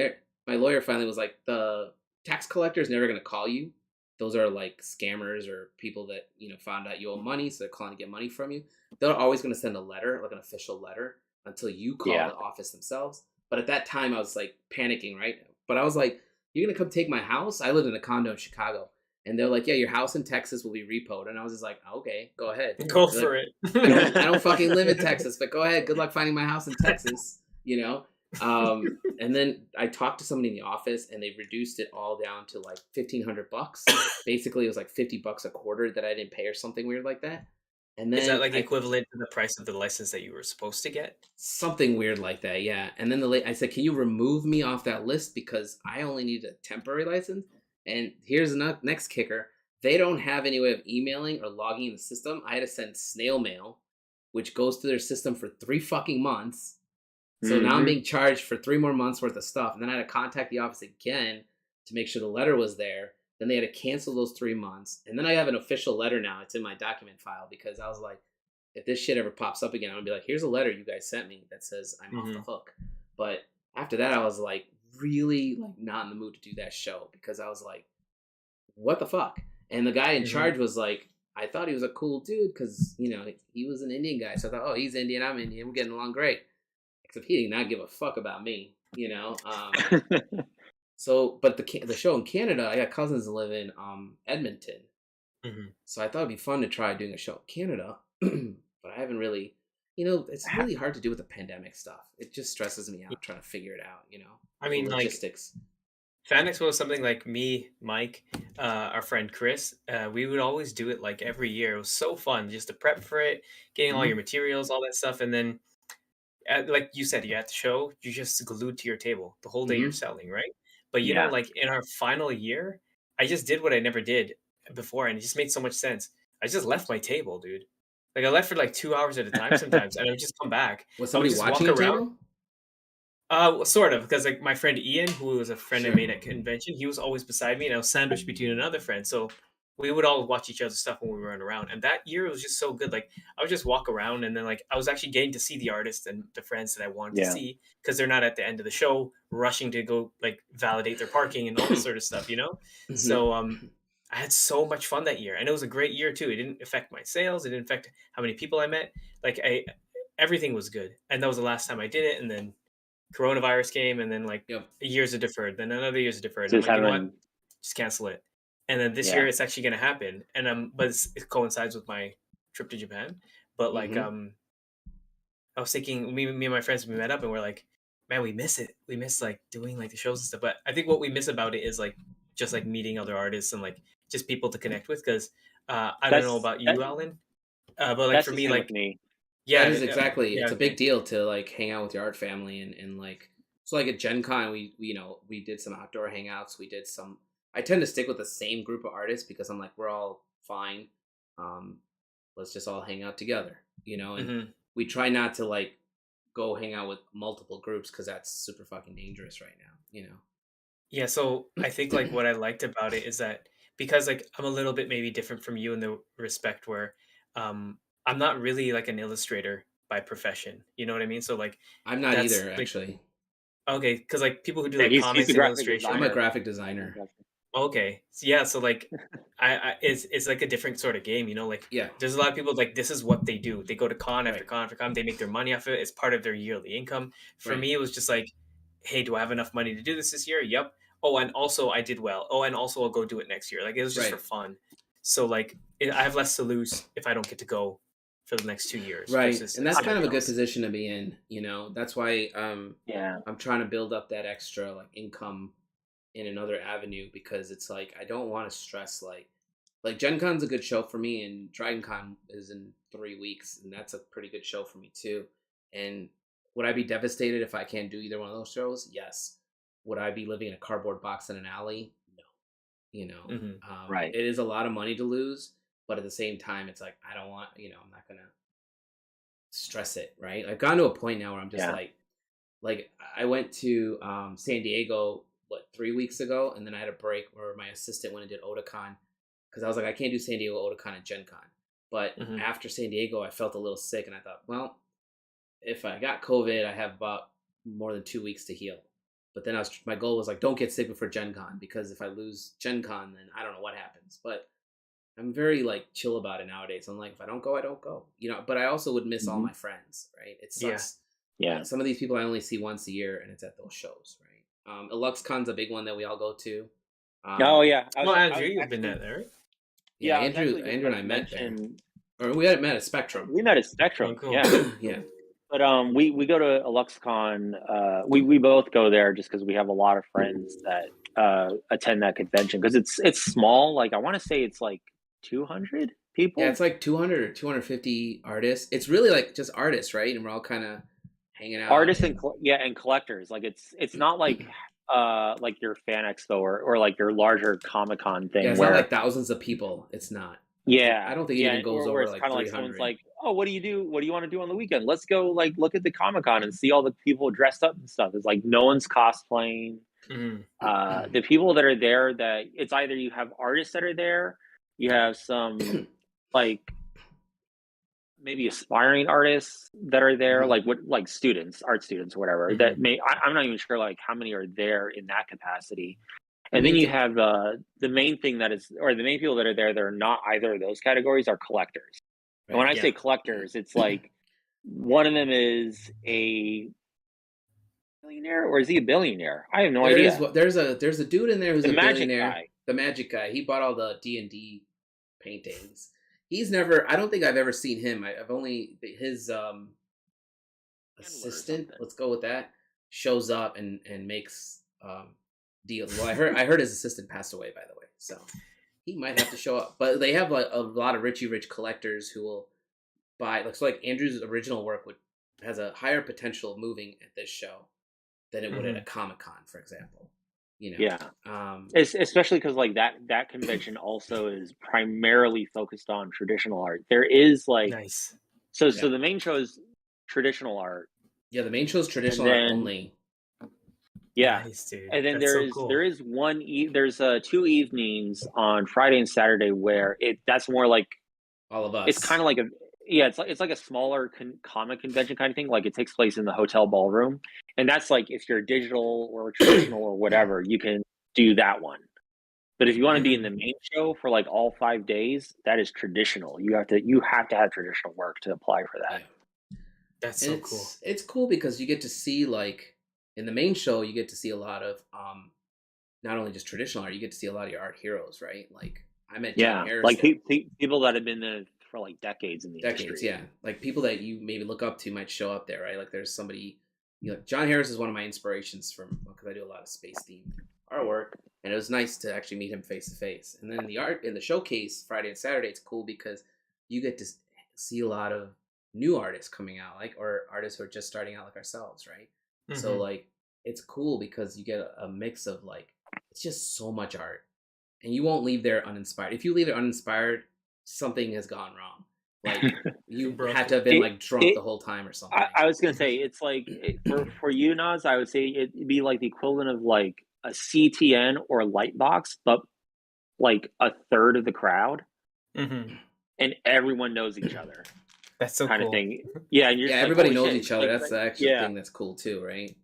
My lawyer finally was like, the tax collector is never going to call you. Those are like scammers or people that found out you owe money, so they're calling to get money from you. They're always going to send a letter, like an official letter, until you call Yeah. the office themselves. But at that time, I was like panicking, right? But I was like, "You're gonna come take my house?" I lived in a condo in Chicago, and they're like, "Yeah, your house in Texas will be repoed." And I was just like, "Okay, go ahead." Go They're for like, it. I don't fucking live in Texas, but go ahead. Good luck finding my house in Texas. And then I talked to somebody in the office, and they reduced it all down to like $1,500. Basically, it was like $50 a quarter that I didn't pay, or something weird like that. And Is that then like equivalent to the price of the license that you were supposed to get? something weird like that, yeah. And then I said, "Can you remove me off that list because I only need a temporary license?" And here's the next kicker: they don't have any way of emailing or logging in the system. I had to send snail mail, which goes to their system for 3 fucking months. So now I'm Mm-hmm. being charged for 3 more months worth of stuff. And then I had to contact the office again to make sure the letter was there. Then they had to cancel those 3 months. And then I have an official letter now. It's in my document file because I was like, if this shit ever pops up again, I'm gonna be like, here's a letter you guys sent me that says I'm off the hook. But after that, I was like really like not in the mood to do that show because I was like, what the fuck? And the guy in charge was like, I thought he was a cool dude because he was an Indian guy. So I thought, oh, he's Indian, I'm Indian, we're getting along great. Except he did not give a fuck about me. So, but the show in Canada, I got cousins that live in Edmonton, Mhm. so I thought it'd be fun to try doing a show in Canada, but I haven't really. It's really hard to do with the pandemic stuff. It just stresses me out trying to figure it out. I The mean, like, logistics. Fan Expo was something like me, Mike, our friend Chris. We would always do it like every year. It was so fun just to prep for it, getting all your Mhm. materials, all that stuff, and then, like you said, you're at the show, you're just glued to your table the whole day you're Mhm. selling, right? But Yeah. like in our final year, I just did what I never did before, and it just made so much sense. I just left my table, dude. Like I left for like 2 hours at a time sometimes, and I would just come back. Was I would somebody just watching walk your around. table? Well, sort of, because like my friend Ian, who was a friend I Sure. made at convention, he was always beside me, and I was sandwiched between another friend. So we would all watch each other's stuff when we run around. And that year was just so good. Like I would just walk around, and then like I was actually getting to see the artists and the friends that I wanted to Yeah. see because they're not at the end of the show rushing to go like validate their parking and all this sort of stuff. Mhm. So I had so much fun that year, and it was a great year too. It didn't affect my sales. It didn't affect how many people I met. Like everything was good, and that was the last time I did it. And then coronavirus came, and then like Yep. years are deferred, then another year's deferred. And I'm Just like, you know what? having. Just cancel it. And then this year Yeah. it's actually gonna happen. And but it coincides with my trip to Japan. But like Mhm. I was thinking me and my friends we met up and we're like, man, we miss it. We miss like doing like the shows and stuff. But I think what we miss about it is like just like meeting other artists and like just people to connect with. Because I don't know That's about that. you, Alan. But like That's for the me, same with like me. That yeah, is exactly. yeah, It's a okay. big deal to like hang out with your art family and like so like at Gen Con we did some outdoor hangouts. We did some. I tend to stick with the same group of artists because I'm like we're all fine. Um, let's just all hang out together. And Mhm. we try not to like go hang out with multiple groups because that's super fucking dangerous right now. Yeah, so I think like what I liked about it is that because like I'm a little bit maybe different from you in the respect where I'm not really like an illustrator by profession. You know what I mean? So like I'm not that's either like actually. okay, because like people who do Yeah, like he's a comics and graphic illustration, I'm a designer. graphic designer. Okay. So, yeah, so, like, it's like a different sort of game, you know, like, Yeah, there's a lot of people, like, this is what they do. They go to con after right, con after con, they make their money off of it, it's part of their yearly income. For right, me, it was just like, "Hey, do I have enough money to do this year? Yep. Oh, and also I did well. Oh, and also I'll go do it next year." Like, it was just for right, fun. So, like, I have less to lose if I don't get to go for the next 2 years right. versus, And like, that's kind somebody of a good else. position to be in. That's why Yeah. I'm trying to build up that extra like income in another avenue because it's like I don't want to stress like Gen Con's a good show for me and Dragon Con is in 3 weeks and that's a pretty good show for me too. And would I be devastated if I can't do either one of those shows? Yes. Would I be living in a cardboard box in an alley? No. Mhm. Right. It is a lot of money to lose, but at the same time, it's like I don't want, I'm not gonna stress it, right? I've gotten to a point now where I'm just Yeah. like I went to San Diego what 3 weeks ago, and then I had a break where my assistant went and did Otakon because I was like I can't do San Diego Otakon and Gen Con. But Mhm. after San Diego, I felt a little sick, and I thought, well, if I got COVID, I have about more than 2 weeks to heal. But then my goal was like, don't get sick before Gen Con because if I lose Gen Con, then I don't know what happens. But I'm very like chill about it nowadays. I'm like, if I don't go, I don't go. But I also would miss all Hmm. my friends, right? It Yeah. sucks. Yeah. Some of these people I only see once a year, and it's at those shows, right? EluxCon's a big one that we all go to. Oh Um, yeah. Well, I Andrew, was you've been actually at there, right? yeah, yeah, I was Andrew, actually just Andrew and about I to met there, mention or we had met at Spectrum. we met at Oh, Spectrum. cool. Yeah. Yeah, But we go to AlluxCon. We both go there just because we have a lot of friends that attend that convention because it's small. Like I want to say it's like 200 yeah, people. it's like 200 or 250 artists. It's really like just artists, right? And we're all kind of hanging out, Artists and and yeah, and collectors. Like it's not like your fan expo or like your larger Comic Con yeah, thing it's not where like thousands of people. It's not. I yeah, don't think it yeah, even goes or over it's like kind of like someone's 300. like, oh, what do you do? What do you want to do on the weekend? Let's go like look at the Comic Con and see all the people dressed up and stuff. It's like no one's cosplaying. Mhm. The people that are there, that it's either you have artists that are there, you have some like maybe aspiring artists that are there, Mhm. like what like students, art students, or whatever. That Mhm. I'm not even sure like how many are there in that capacity. I And then mean, you have the main thing that is, or the main people that are there that are not either of those categories are collectors. And when right. I say Yeah. collectors, it's like one of them is a millionaire or is he a billionaire? I have no There is idea. what there's a dude in there who's The a magic billionaire, guy. the magic guy. He bought all the D&D paintings. He's never. I don't think I've ever seen him. I've only his Handler or assistant. something. Let's go with that. Shows up and makes deals. Well, I heard his assistant passed away, by the way, so he might have to show up. But they have like a lot of rich collectors who will buy. Looks like Andrew's original work would has a higher potential of moving at this show than it would at a Mhm. Comic Con, for example. Yeah. Um, Especially because like that convention also is primarily focused on traditional art. There is like Nice. so yeah, the main show is traditional art, yeah. The main show is and traditional art then only. yeah, Nice, dude. and then That's so there cool. is there's 2 evenings on Friday and Saturday where that's more like All of it's kind us. of like a yeah, it's like a smaller comic convention kind of thing. Like it takes place in the hotel ballroom, and that's like if you're digital or traditional or whatever, you can do that one. But if you want to be in Mhm. the main show for like all 5 days, that is traditional. You have to have traditional work to apply for that. Yeah, That's and so cool. it's cool because you get to see like in the main show you get to see a lot of not only just traditional art, you get to see a lot of your art heroes, right? Like I met John Yeah, Harris like there people that have been there for like decades in the decades, industry. yeah. Like people that you maybe look up to might show up there, right? Like there's somebody, John Harris is one of my inspirations from because I do a lot of space themed artwork, and it was nice to actually meet him face to face. And then the art in the showcase Friday and Saturday, it's cool because you get to see a lot of new artists coming out, like or artists who are just starting out like ourselves, right? So Mhm. like it's cool because you get a mix of like it's just so much art, and you won't leave there uninspired. If you leave there uninspired, something has gone wrong. Like You you broke had to it. have been it like drunk it the whole time or something. I was gonna say it's like for you, Nas. I would say it'd be like the equivalent of like a CTN or Lightbox, but like a third of the crowd, Mhm. and everyone knows each other, That's so kind of cool. thing. Yeah, and you're Yeah, just like, everybody holy knows shit! each other. That's the extra Yeah. thing that's cool too, right?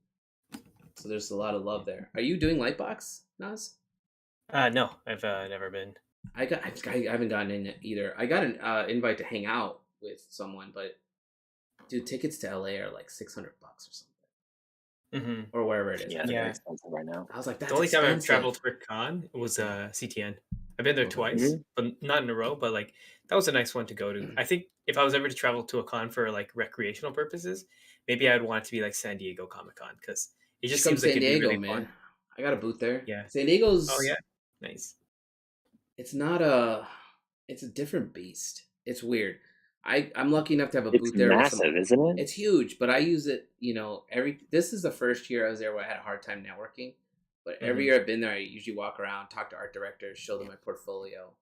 So there's a lot of love there. Are you doing Lightbox, Nas? No, I've never been. I haven't gotten in it either. I got an invite to hang out with someone, but dude, tickets to LA are like $600 or something, Hmm. or wherever it is. Yeah, I they're very Yeah. forget. expensive right now. I was like, The that's only time I've expensive. traveled for con was Yeah. CTN. I've been there twice, Mhm. but not in a row. But like that was a nice one to go to. I think if I was ever to travel to a con for like recreational purposes, maybe I'd want it to be like San Diego Comic Con because it You should just come to seems like San it'd be Diego, really fun. man. I got a booth there. Yeah. San Oh Diego's yeah. Nice. it's not a it's a different beast. It's weird. I'm lucky enough to have a It's booth there with some. massive, isn't it? It's huge, but I use it. Every this is the first year I was there where I had a hard time networking. But every Hmm. year I've been there, I usually walk around, talk to art directors, show them my portfolio.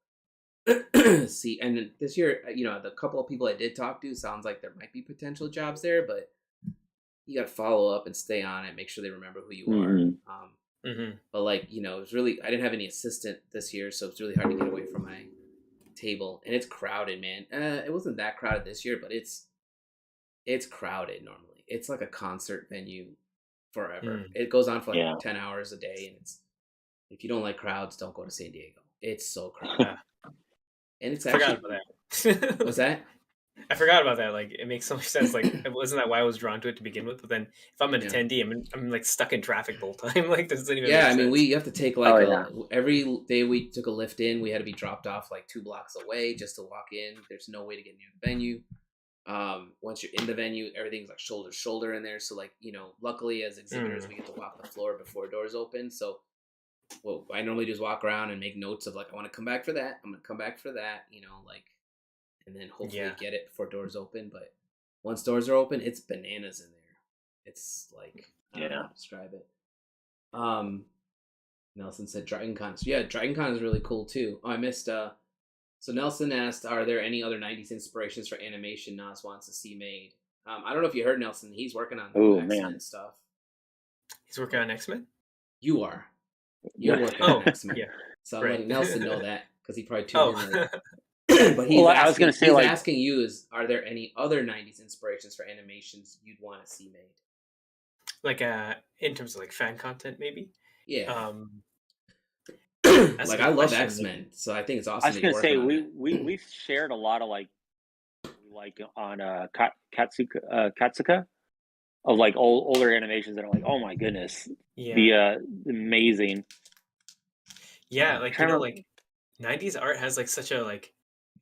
See, and then this year, the couple of people I did talk to sounds like there might be potential jobs there, but you got to follow up and stay on it, make sure they remember who you are. Hmm. Hmm. But it was really I didn't have any assistant this year, so it's really hard to get away from my table, and it's crowded, man. It wasn't that crowded this year, but it's crowded normally. It's like a concert venue forever. Mm. It goes on for like Yeah. 10 hours a day, and it's if you don't like crowds, don't go to San Diego. It's so crowded, Yeah. and it's I forgot actually about that. what's that? I forgot about that. Like, it makes so much sense. Like, it wasn't that why I was drawn to it to begin with? But then, if I'm an Yeah. attendee, I'm like stuck in traffic the whole time. Like, this doesn't even Yeah, make I mean, sense. we have to take Oh like yeah. every day we took a lift in, we had to be dropped off like 2 blocks away just to walk in. There's no way to get near the venue. Once you're in the venue, everything's like shoulder to shoulder in there. So like, luckily as exhibitors, we get to walk the floor before doors open. So what I normally do is walk around and make notes of like, I want to come back for that. I'm gonna come back for that, and then hopefully Yeah. get it before doors open. But once doors are open, it's bananas in there. It's like I don't know Yeah. how to describe it. Nelson said Dragon Con. So yeah, Dragon Con is really cool too. Oh, I missed so Nelson asked, are there any other 90s inspirations for animation Nas wants to see made? I don't know if you heard Nelson, he's working on Oh X-Men man. stuff. He's working on X-Men? You are. You're working Oh, on X-Men. yeah. So I'm Right. letting Nelson know that because he probably tuned in Oh. late. But he's Well, I was asking gonna say he's like asking you are there any other 90s inspirations for animations you'd want to see made? Like, in terms of, like, fan content, maybe? Yeah. Um, that's a Like I good love question. Like, X-Men, so I think it's I awesome was that gonna you're say working on it. we've shared a lot of like on Katsuka of like older animations that are like, oh my goodness, yeah. the amazing. Yeah, like, Trying to like, 90s art has, like, such a, like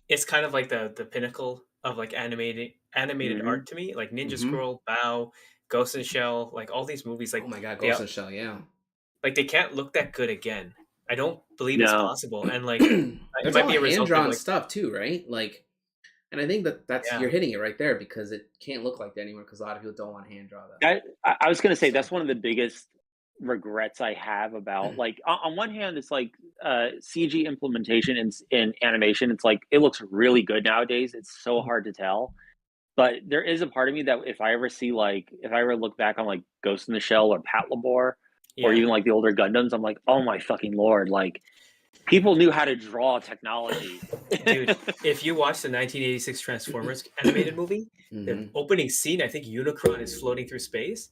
it's kind of like the pinnacle of, like, animated hmm art to me, like Ninja Mm-hmm. Scroll, Bao, Ghost in the Shell, like, all these movies, Oh like, my god, they Ghost in the Shell, yeah. like, they can't look that good again. I don't believe it's No. possible, and, like, it There's a might lot be of a hand result of, drawn like stuff too, right? Like, and I think that's yeah. you're hitting it right there because it can't look like that anymore because a lot of people don't want to hand draw that. I was gonna say that's one of the biggest regrets I have about like on one hand it's like CG implementation in animation, it's like it looks really good nowadays, it's so Mhm. hard to tell, but there is a part of me that if I ever look back on like Ghost in the Shell or Pat Labor or Yeah. even like the older Gundams, I'm like, oh my fucking lord, like people knew how to draw technology. Dude, if you watch the 1986 Transformers animated movie, the Mm-hmm. opening scene, I think Unicron is floating through space.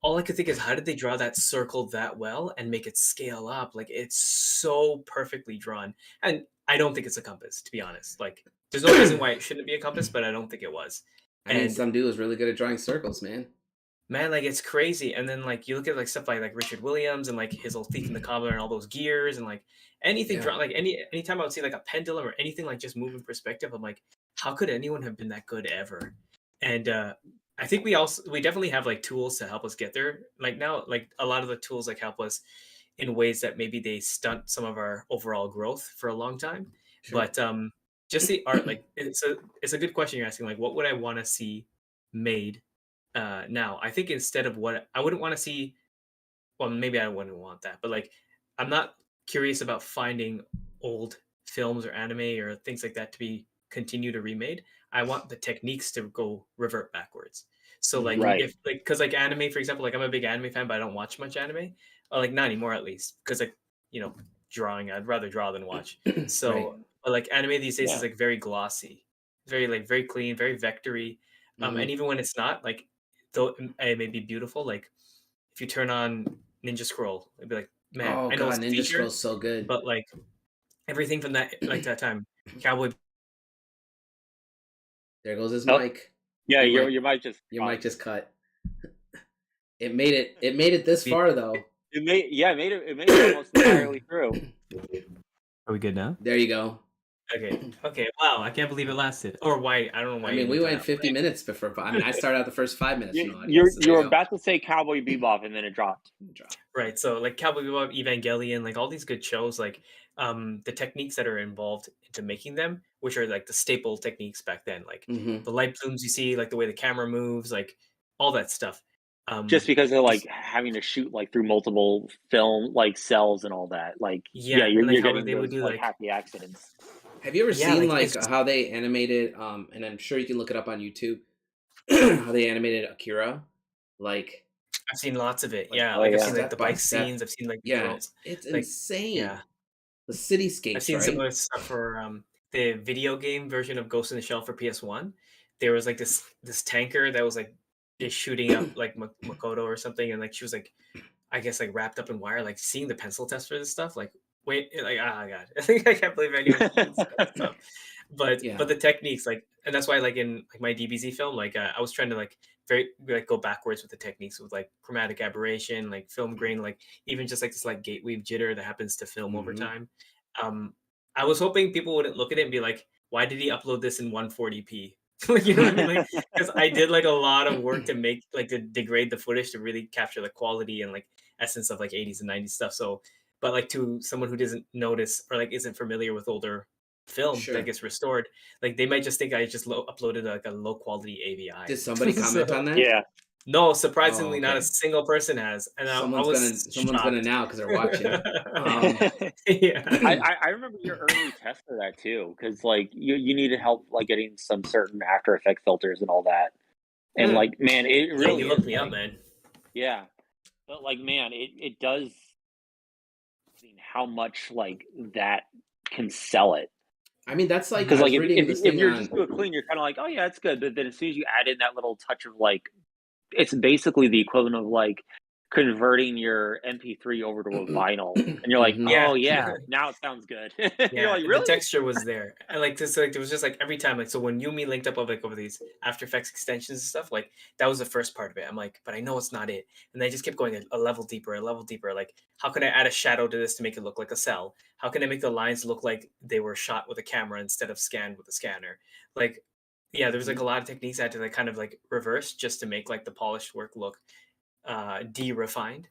All I could think is, how did they draw that circle that well and make it scale up? Like, it's so perfectly drawn. And I don't think it's a compass, to be honest. Like, there's no reason why it shouldn't be a compass, but I don't think it was. I mean, And some dude was really good at drawing circles, man. man, like, it's crazy. And then, like, you look at like stuff like Richard Williams and like his old Thief and the Cobbler and all those gears and like anything Yeah. drawn, like anytime I would see like a pendulum or anything like just moving perspective, I'm like, how could anyone have been that good ever? And I think we definitely have like tools to help us get there. Like now, like a lot of the tools like help us in ways that maybe they stunt some of our overall growth for a long time. Sure. But just the art, like it's a good question you're asking. Like, what would I want to see made now? I think instead of what I wouldn't want to see, well, maybe I wouldn't want that, but like I'm not curious about finding old films or anime or things like that to be continued or remade. I want the techniques to go revert backwards. So like Mm-hmm. Right. if like because like anime, for example, like I'm a big anime fan, but I don't watch much anime. Or like not anymore at least. Because like, you know, drawing, I'd rather draw than watch. Right. So but like anime these days is Yeah. like very glossy, very clean, very vectory. And Mm-hmm. even when it's not, like though it may be beautiful, like if you turn on Ninja Scroll, it'd be like man, Oh I know god, it's a Ninja feature, Scroll's so good. but like everything from that like that time, Cowboy. There goes his Oh, mic. yeah, Your mic your mic just your mic just cut. It made it this Beep. far though. it made it almost entirely through. Are we good now? There you go. Okay. Okay. Wow, I can't believe it lasted. Or why? I don't know why I you mean, we even cut went out. 50 minutes before. I mean, I started out the first 5 minutes from the You audience. So you there were you go. about to say Cowboy Bebop and then it dropped. Drop. Right. So like Cowboy Bebop, Evangelion, like all these good shows, like the techniques that are involved into making them, which are like the staple techniques back then, like Mm-hmm. the light plumes you see, like the way the camera moves, like all that stuff. Just because they're like Just having to shoot like through multiple film like cells and all that. Like, yeah, yeah, and like you're how getting they would those do like like happy accidents. Have you ever yeah, seen like like it's just how they animated? And I'm sure you can look it up on YouTube. How they animated Akira, like I've seen lots of it. like Yeah, Oh like I've seen yeah. like the step by bike step. scenes. I've seen like the Yeah, worlds, it's like insane. yeah. The I've cityscapes, seen right? similar stuff for the video game version of Ghost in the Shell for PS1. There was like this tanker that was like just shooting up like Makoto or something, and like she was like I guess like wrapped up in wire. Like seeing the pencil test for this stuff, like wait, like ah god, I think I can't believe anyone did this kind of stuff. But Yeah. the techniques, like, and that's why like in like my DBZ film, like I was trying to like very like go backwards with the techniques with like chromatic aberration, like film grain, like even just like this like gate weave jitter that happens to film over Mm-hmm. time. Um, I was hoping people wouldn't look at it and be like, why did he upload this in 140p? Like, you know what I mean? Like, because I did like a lot of work to make like to degrade the footage to really capture the quality and like essence of like 80s and 90s stuff. So, but like to someone who doesn't notice or like isn't familiar with older film that Sure. gets restored, like they might just think I just uploaded like a low quality Did AVI. somebody comment So on that? Yeah. no, Oh, surprisingly, not a okay. single person has, and I was Someone's gonna shocked. now because they're watching. Um, Yeah. I remember your early test for that too, because like you needed help like getting some certain After Effects filters and all that. And hmm. like man, it Yeah, really you looked is me up, like man. yeah. But like man, it does how much like that can sell it. I mean, that's like Because I Mhm. was like reading this if thing you're just on. do it clean, you're kind of like, oh yeah, it's good. But then as soon as you add in that little touch of like, it's basically the equivalent of like converting your MP3 over to a vinyl, and you're like, Hmm. Yeah. oh yeah, now it sounds good. You're Yeah, like, the really? texture was there. And like this, like there was just like every time, like so when you and me linked up like over these After Effects extensions and stuff, like that was the first part of it. I'm like, but I know it's not it. And they just kept going a level deeper, a level deeper. Like, how can I add a shadow to this to make it look like a cell? How can I make the lines look like they were shot with a camera instead of scanned with a scanner? Like, yeah, there was like a Hmm. lot of techniques I had to like kind of like reverse just to make like the polished work look de-refined.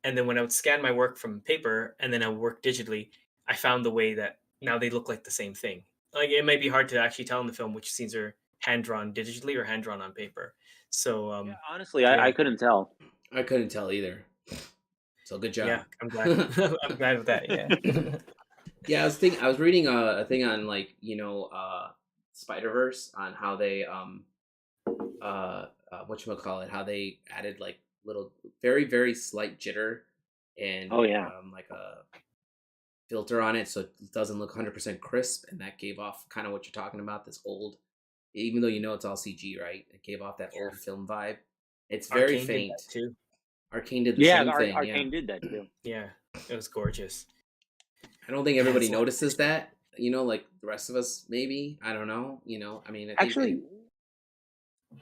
And then when I would scan my work from paper and then I would work digitally, I found the way that now they look like the same thing. Like it might be hard to actually tell in the film which scenes are hand drawn digitally or hand drawn on paper. So Yeah, honestly, I yeah, couldn't tell. I couldn't tell either. So good yeah, job. I'm glad. I'm glad with that. Yeah. Yeah, I was reading a thing on like Spider Verse on how they whatchamacallit, how they added like little very very slight jitter and Oh yeah, like a filter on it so it doesn't look 100% crisp, and that gave off kind of what you're talking about, this old, even though it's all CG, right? It gave off that Yeah. old film vibe. It's very Arcane did that faint. too. Arcane did the yeah. same thing, yeah. Arcane did that too. Yeah. It was gorgeous. I don't think Yeah, everybody it's a lot of notices texture. that, like the rest of us, maybe. I don't know. I mean, I think Actually,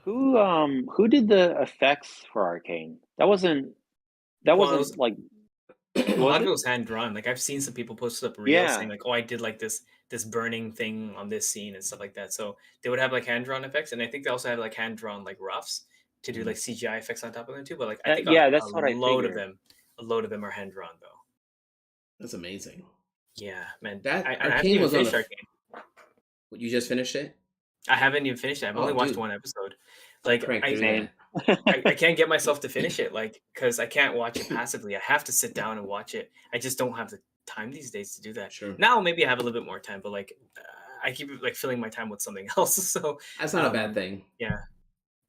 who did the effects for Arcane? That Well, it was wasn't like a was lot of it it? was hand drawn. Like I've seen some people post up reels saying Yeah. like, "Oh, I did like this burning thing on this scene and stuff like that." So they would have like hand drawn effects, and I think they also have like hand drawn like roughs to do Mhm. like CGI effects on top of them too. But like I think Yeah, a that's what I load of figured. them, a load of them are hand drawn though. That's amazing. Yeah, man. That I haven't Arcane even was on finished Arcane. you just finished it? I haven't even finished it. I've only Oh, watched dude, one episode. I Like cranked through Same. that. I can't get myself to finish it, like because I can't watch it passively. I have to sit down and watch it. I just don't have the time these days to do that. Sure. Now maybe I have a little bit more time, but like I keep like filling my time with something else. So That's not a bad um, thing. yeah,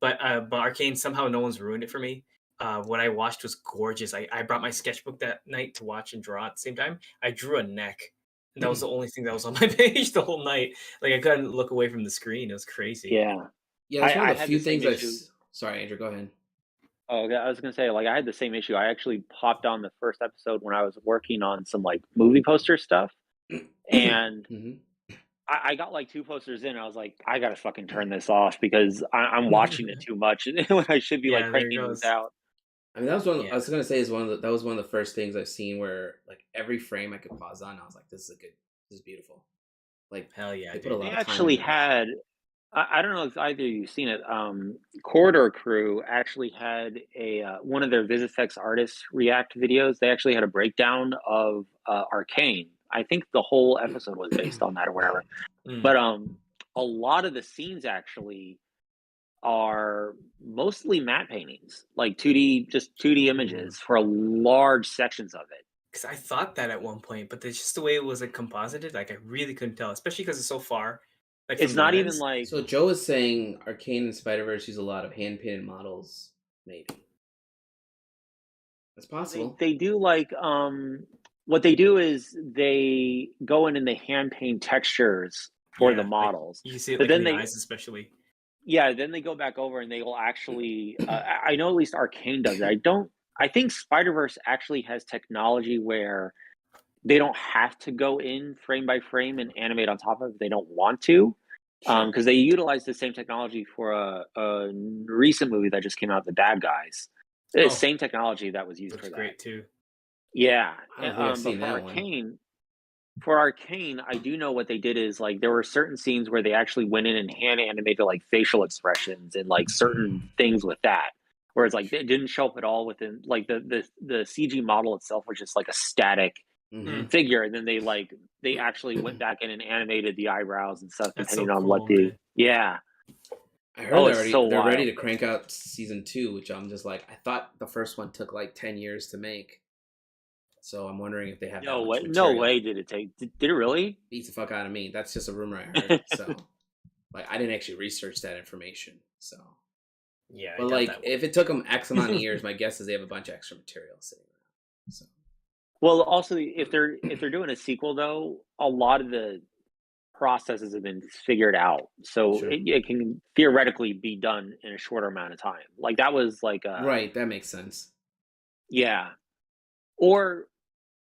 but Arcane somehow no one's ruined it for me. What I watched was gorgeous. I brought my sketchbook that night to watch and draw at the same time. I drew a neck. And that was the only thing that was on my page the whole night. Like I couldn't look away from the screen. It was crazy. Yeah. Yeah, that's one I of the had few the same things issue. Sorry, Andrew, go ahead. Oh, yeah, I was gonna say, like, I had the same issue. I actually popped on the first episode when I was working on some, like, movie poster stuff, and Mhm. I got, like, 2 posters in, I was like, "I gotta fucking turn this off because I'm watching it too much when I should be, like, Yeah, there it cranking this goes. out." I mean, that was one. Yeah. I was gonna say is one of the that was one of the first things I've seen where like every frame I could pause on. I was like, this is a good. This is beautiful. Like Hell yeah, they put a dude. They lot of time actually into that. had I don't know if either of you seen it, Corridor Crew actually had one of their Visifex artists react videos. They actually had a breakdown of, Arcane. I think the whole episode was based on that or whatever. Mm. But, a lot of the scenes actually are mostly matte paintings, like 2D, just 2D Mm. images for large sections of it. 'Cause I thought that at one point, but it's just the way it was, like, composited, like, I really couldn't tell, especially because it's so far, like, from It's the not even lens. like So Joe is saying Arcane and Spider Verse use a lot of hand painted models. Maybe that's well, they possible. they do like, what they do is they go in and they hand paint textures for the Yeah, like, models, you can see it, but like, in then the they eyes especially. yeah, then they go back over and they will actually, I know at least Arcane does it. I think Spider-Verse actually has technology where they don't have to go in frame by frame and animate on top of it if they don't want to, Sure. because they utilize the same technology for a recent movie that just came out, The Bad Guys. Oh, Same technology that was used looks for that. great too. Yeah, I don't think I've but seen that one. For Arcane, I do know what they did is like there were certain scenes where they actually went in and hand animated like facial expressions and like certain things with that. Whereas like it didn't show up at all within like the CG model itself was just like a static Mm-hmm. Mm, figure, and then they actually went back in and animated the eyebrows and stuff that's so depending on what cool, the man. yeah. I heard Oh, it's so they're ready wild. to crank out season 2, which I'm just like I thought the first one took like 10 years to make. So I'm wondering if they have that No much way, no material. way did it take. Did it really? Beats the fuck out of me. That's just a rumor I heard. So like I didn't actually research that information. So Yeah, I but doubt like that if it took them X amount of one. years, my guess is they have a bunch of extra material sitting around. So Well, also if they're doing a sequel though, a lot of the processes have been figured out, so sure. it can theoretically be done in a shorter amount of time. Like that was like Right, that makes sense. yeah, or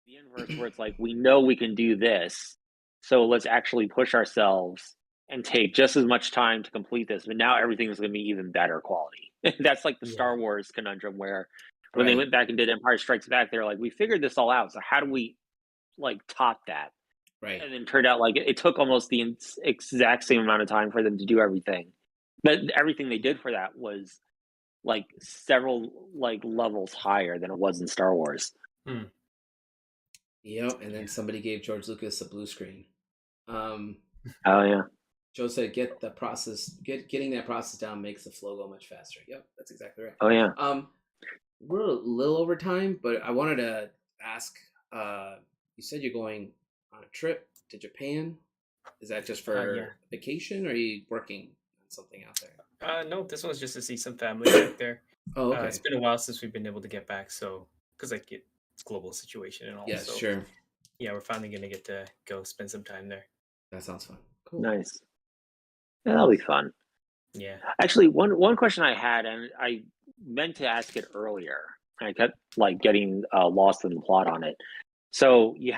the inverse where it's like we know we can do this, so let's actually push ourselves and take just as much time to complete this, but now everything is going to be even better quality. That's like the Yeah, Star Wars conundrum where when they Right. went back and did Empire Strikes Back, they're like, we figured this all out, so how do we like top that? Right. And then turned out like it took almost the exact same amount of time for them to do everything, but everything they did for that was like several like levels higher than it was in Star Wars. mm, Yep. And then yeah. somebody gave George Lucas a blue screen. Um Oh yeah. Joe said getting that process down makes the flow go much faster. Yep, that's exactly right. Oh yeah. We're a little over time, but I wanted to ask, you said you're going on a trip to Japan. Is that just Yeah. for vacation or are you working on something out there? No, this one's just to see some family back there. Oh, It's okay. been a while since we've been able to get back, so because like it's global situation and all, Yes, so sure. yeah, we're finally gonna get to go spend some time there. That sounds fun. Cool. Nice. Yeah, that'll be fun. Yeah. Actually, one question I had, and I meant to ask it earlier, and I kept like getting lost in the plot on it. So you've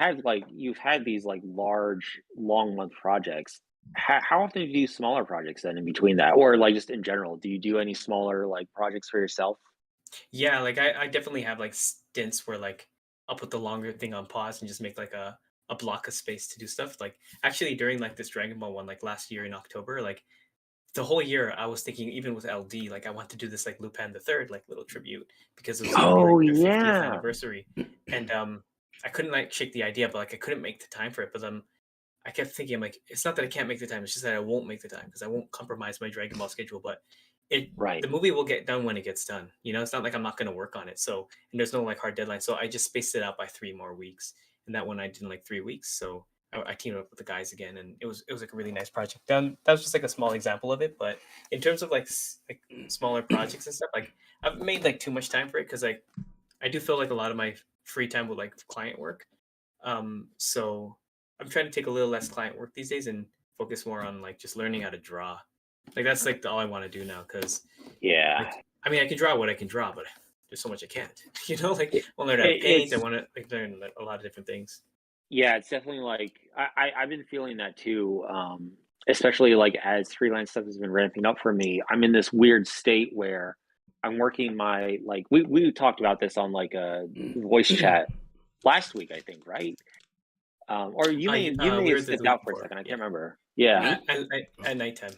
had these like large, long month projects. How often do you do smaller projects then in between that, or like just in general? Do you do any smaller like projects for yourself? Yeah, like I definitely have like stints where like I'll put the longer thing on pause and just make like a block of space to do stuff. Like actually during like this Dragon Ball one, like last year in October, like the whole year I was thinking even with LD, like I want to do this like Lupin the Third like little tribute because it was gonna be like Oh their 50th yeah, anniversary. And I couldn't like shake the idea, but like I couldn't make the time for it. But I kept thinking, I'm like, it's not that I can't make the time. It's just that I won't make the time because I won't compromise my Dragon Ball schedule. But right. the movie will get done when it gets done. You know, it's not like I'm not going to work on it. So, and there's no like hard deadline. So I just spaced it out by 3 more weeks. And that one I did in like 3 weeks. So I teamed up with the guys again, and it was like a really nice project. That was just like a small example of it. But in terms of like like smaller projects and stuff, like I've made like too much time for it because like I do feel like a lot of my free time with like client work. So I'm trying to take a little less client work these days and focus more on like just learning how to draw. Like that's like all I want to do now because Yeah, like I mean, I can draw what I can draw, but there's so much I can't. Like I It, want to learn how to paint. I it's want to like learn like, a lot of different things. Yeah, it's definitely like I've been feeling that too. Especially like as freelance stuff has been ramping up for me, I'm in this weird state where I'm working my like we talked about this on like a voice chat last week, I think, right? Or you may We have were the stepped week out for a before. second. I Yeah. can't remember. Yeah. Me? At nighttime.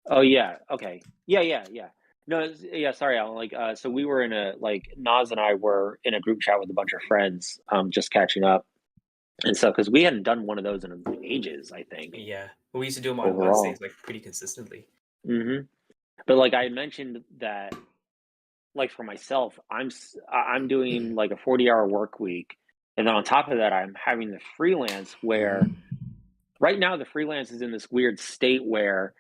Oh yeah. Okay. Yeah. No. Yeah. Sorry, Alan. Like, so we were in a like Nas and I were in a group chat with a bunch of friends, just catching up and stuff because we hadn't done one of those in ages. I think Yeah. We used to do them on overall. Wednesdays, like pretty consistently. hmm But like I mentioned that, like for myself, I'm doing like a 40-hour work week, and then on top of that, I'm having the freelance where right now the freelance is in this weird state where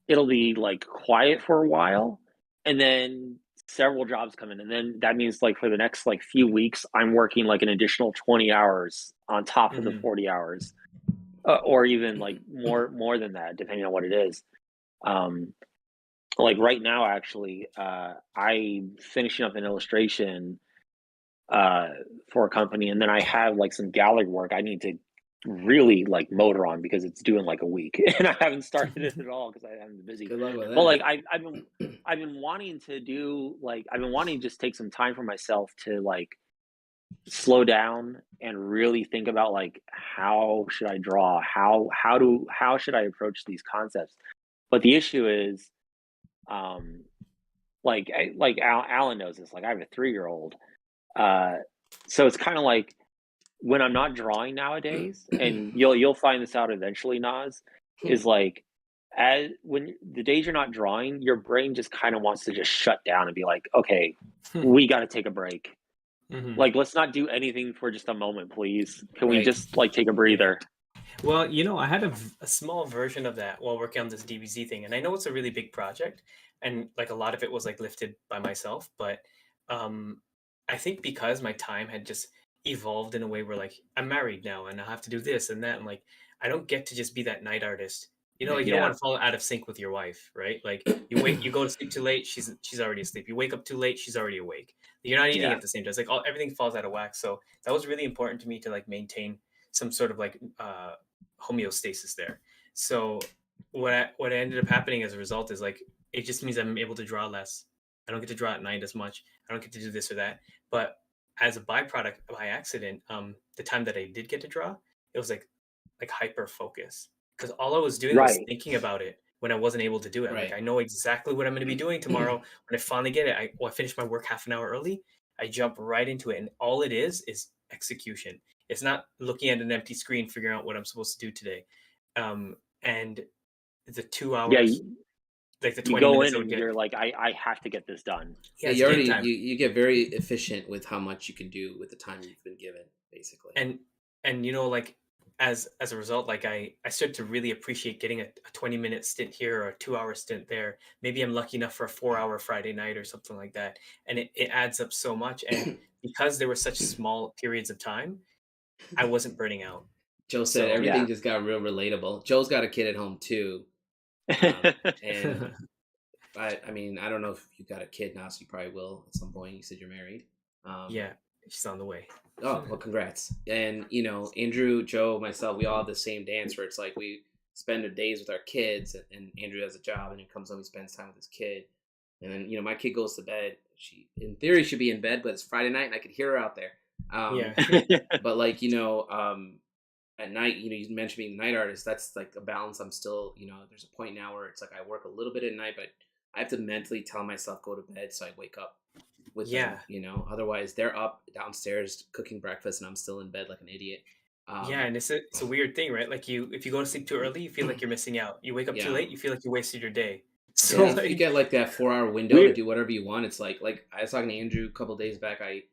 it'll be like quiet for a while and then several jobs come in and then that means like for the next like few weeks I'm working like an additional 20 hours on top of the Hmm. 40 hours or even like more than that depending on what it is. um like right now actually I'm finishing up an illustration uh for a company and then I have like some gallery work I need to really like motor on because it's due in like a week and I haven't started it at all because I haven't been busy. Good luck with But like that. I've been wanting to do like I've been wanting to just take some time for myself to like slow down and really think about like how should I draw? How should I approach these concepts? But the issue is um Alan knows this, like I have a 3-year-old. Uh so it's kind of like when I'm not drawing nowadays, and you'll find this out eventually, Nas, is like as when the days you're not drawing, your brain just kind of wants to just shut down and be like, okay, we got to take a break. Hmm. Like, let's not do anything for just a moment, please. Can we Right. just like take a Yeah. breather? Well, I had a small version of that while working on this DBZ thing, and I know it's a really big project, and like a lot of it was like lifted by myself, but um, I think because my time had just evolved in a way where like I'm married now and I have to do this and that, and like I don't get to just be that night artist. Like you don't Yeah, want to fall out of sync with your wife, right? Like you go to sleep too late, she's already asleep. You wake up too late, she's already awake. You're not eating yeah, at the same time. It's like everything falls out of whack. So that was really important to me to like maintain some sort of like homeostasis there. So what ended up happening as a result is like it just means I'm able to draw less. I don't get to draw at night as much. I don't get to do this or that. But as a byproduct by accident, the time that I did get to draw, it was like hyper focus because all I was doing was right. thinking about it when I wasn't able to do it. Like Right. I know exactly what I'm going to be doing tomorrow. When I finally get it, I finish my work half an hour early. I jump right into it, and all it is execution. It's not looking at an empty screen figuring out what I'm supposed to do today. And the two Yeah, hours, like the you 20 go minutes in I would and get, you're like, I have to get this done. yeah, Yeah, it's you game already time. you get very efficient with how much you can do with the time you've been given, basically. And like as a result, like I started to really appreciate getting a 20-minute stint here or a 2-hour stint there. Maybe I'm lucky enough for a 4-hour Friday night or something like that, and it adds up so much. And because there were such small periods of time, I wasn't burning out. Joe said So everything Yeah. just got real relatable. Joe's got a kid at home too, and I mean I don't know if you got a kid now, so you probably will at some point. You said you're married. yeah, she's on the way. Oh, well, congrats. And, Andrew, Joe, myself, we all have the same dance where it's like we spend the days with our kids, and Andrew has a job, and he comes home, he spends time with his kid. And then, my kid goes to bed. She, in theory, should be in bed, but it's Friday night, and I could hear her out there. Yeah. But, like, at night, you mentioned being a night artist. That's, like, a balance I'm still, there's a point now where it's like I work a little bit at night, but I have to mentally tell myself go to bed so I wake up with them, Yeah. Otherwise, they're up downstairs cooking breakfast, and I'm still in bed like an idiot. Yeah, and it's a weird thing, right? Like if you go to sleep too early, you feel like you're missing out. You wake up too Yeah, late, you feel like you wasted your day. yeah. So If you like get like that 4 hour window to we do whatever you want, it's like I was talking to Andrew a couple days back. I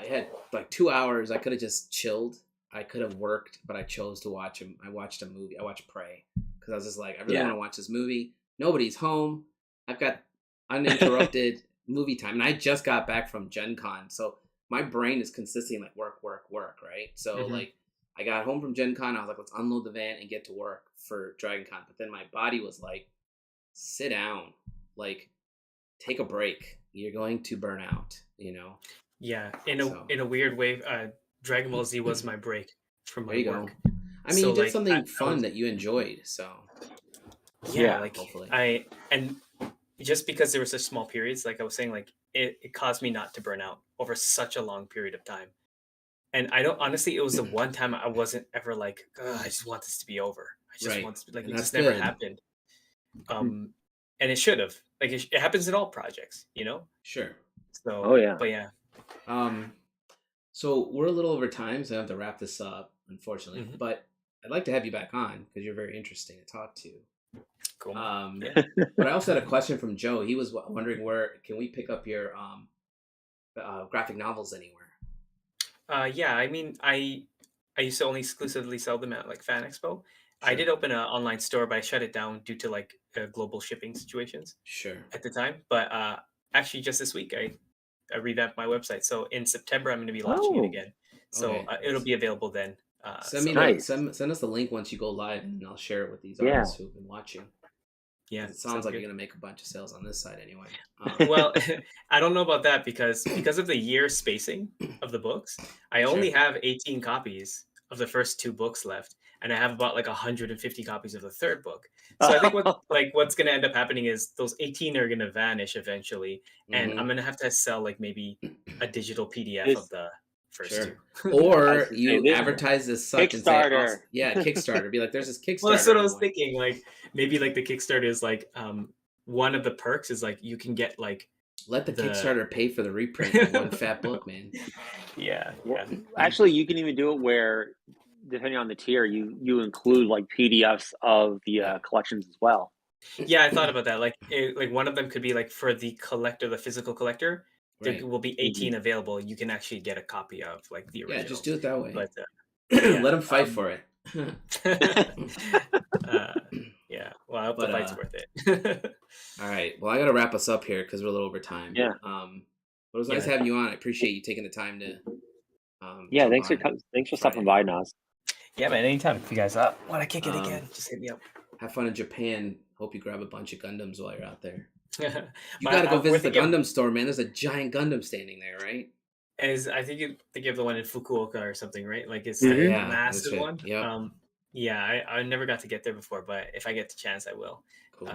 had like 2 hours. I could have just chilled. I could have worked, but I chose to watch him. I watched a movie. I watched Prey because I was just like, I really want Yeah, to watch this movie. Nobody's home. I've got uninterrupted movie time, and I just got back from Gen Con, so my brain is consistently like work, work, work, right? So mhm. like I got home from Gen Con, I was like, let's unload the van and get to work for Dragon Con. But then my body was like, sit down. Like take a break. You're going to burn out, you know. Yeah, So in a weird way, Dragon Ball Z was my break from there my you go. work. I mean, So you did like something I fun was that you enjoyed, so yeah, Yeah. like hopefully. and just because there were such small periods, like I was saying, like it caused me not to burn out over such a long period of time. And I don't honestly, it was the one time I wasn't ever like, "Ugh, I just want this to be over. I just Right, want this to be like and it that's just never good. happened. And it should have. Like it happens in all projects, Sure. Oh So, yeah. but yeah. Um, so we're a little over time, so I have to wrap this up, unfortunately. Mhm. But I'd like to have you back on because you're very interesting to talk to. Cool. Um, Yeah. but I also had a question from Joe. He was wondering where can we pick up your graphic novels anywhere? Yeah, I mean, I used to only exclusively sell them at like Fan Expo. I Sure, did open an online store, but I shut it down due to like global shipping situations sure. at the time. But actually, just this week, I revamped my website. So in September, I'm going to be launching it Oh, again. So Okay. it'll be available then. Send me So the nice. send us the link once you go live, and I'll share it with these Yeah. artists who've been watching. yeah, 'Cause it sounds sounds like good. you're gonna make a bunch of sales on this side anyway. Well, I don't know about that because of the year spacing of the books. I only Sure. have 18 copies of the first two books left, and I have about like 150 copies of the third book. So I think what's going to end up happening is those 18 are going to vanish eventually, and I'm Hmm. going to have to sell like maybe a digital PDF of This, the first Sure. two. I was Or gonna say you this advertise as such and say, Kickstarter. yeah, Kickstarter. Be like, there's this Well, that's Kickstarter what I I'm was going. thinking. Like maybe like the Kickstarter is like one of the perks is like you can get like Let the the Kickstarter pay for the reprint of one fat book, man. yeah, Well, yeah. actually, you can even do it where, depending on the tier, you include like PDFs of the Yeah. collections as well. Yeah, I thought about that. Like one of them could be like for the collector, the physical collector, there Right. will be Mhm. 18 available. You can actually get a copy of like the Yeah, just originals. do it that way. But yeah, Let them fight for it. uh, yeah. Well, I hope the But fight's worth it. all right. Well, I got to wrap us up here because we're a little over time. Yeah, But it was nice Yeah, having you on. I appreciate you taking the time to yeah. jump Thanks for on thanks for stopping Friday. by, Nas. yeah, man. Anytime if you guys want to kick it Um, again, just hit me up. have fun in Japan. Hope you grab a bunch of Gundams while you're out there. You got but to go we're visit the thinking of Gundam store, man. There's a giant Gundam standing there, right? is I think you have the one in Fukuoka or something, right? Like it's like Hmm. a Yeah, that's massive right. one. Yep. Yeah, I never got to get there before, but if I get the chance, I will. Cool.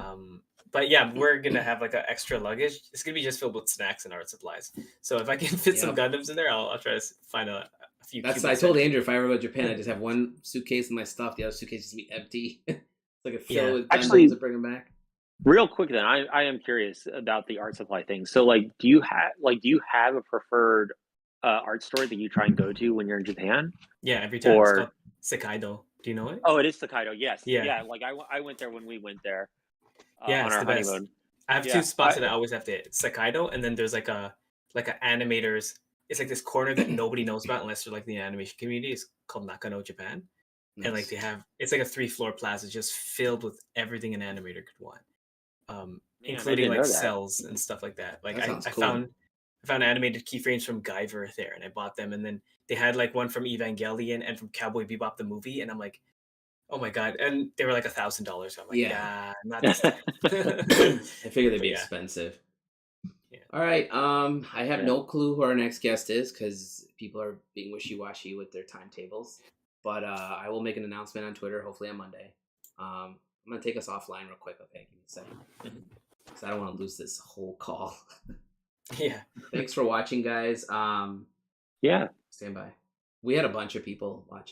But yeah, we're gonna have like an extra luggage. It's gonna be just filled with snacks and art supplies. So if I can fit some Yep. Gundams in there, I'll try to find a few That's. cube I told accessories. Andrew if I ever go to Japan, I just have one suitcase in my stuff. The other suitcase is be empty. So I could fill it Yeah. with Gundams Actually, and bring them back. real quick, then I am curious about the art supply thing. So, like, do you have a preferred art store that you try and go to when you're in Japan? Yeah, every time. It's Or called Sekaido. Do you know it? oh, it is Tokaido. Yes, Yeah. yeah. Like I went there when we went there Yeah, on it's our the best. honeymoon. I have two Yeah, spots that I always have to hit. Sekaido, and then there's like a animators. It's like this corner that nobody knows about unless they're like the animation community. It's called Nakano Japan. And like Nice. they have it's like a 3-floor plaza just filled with everything an animator could want. man, I Including didn't like know that. cells and stuff like that. Like That sounds I cool. found animated keyframes from Guyver there and I bought them and then they had like one from Evangelion and from Cowboy Bebop the movie and I'm like, oh my god. And they were like $1,000. I'm like, Yeah. yeah, not this time. I figured they'd But be yeah. expensive. Yeah. All right. I have Yeah. no clue who our next guest is because people are being wishy-washy with their timetables. But I will make an announcement on Twitter, hopefully on Monday. I'm gonna take us offline real quick. Okay, give me a second, because I don't want to lose this whole call. Yeah. Thanks for watching, guys. Yeah. Stand by. We had a bunch of people watching.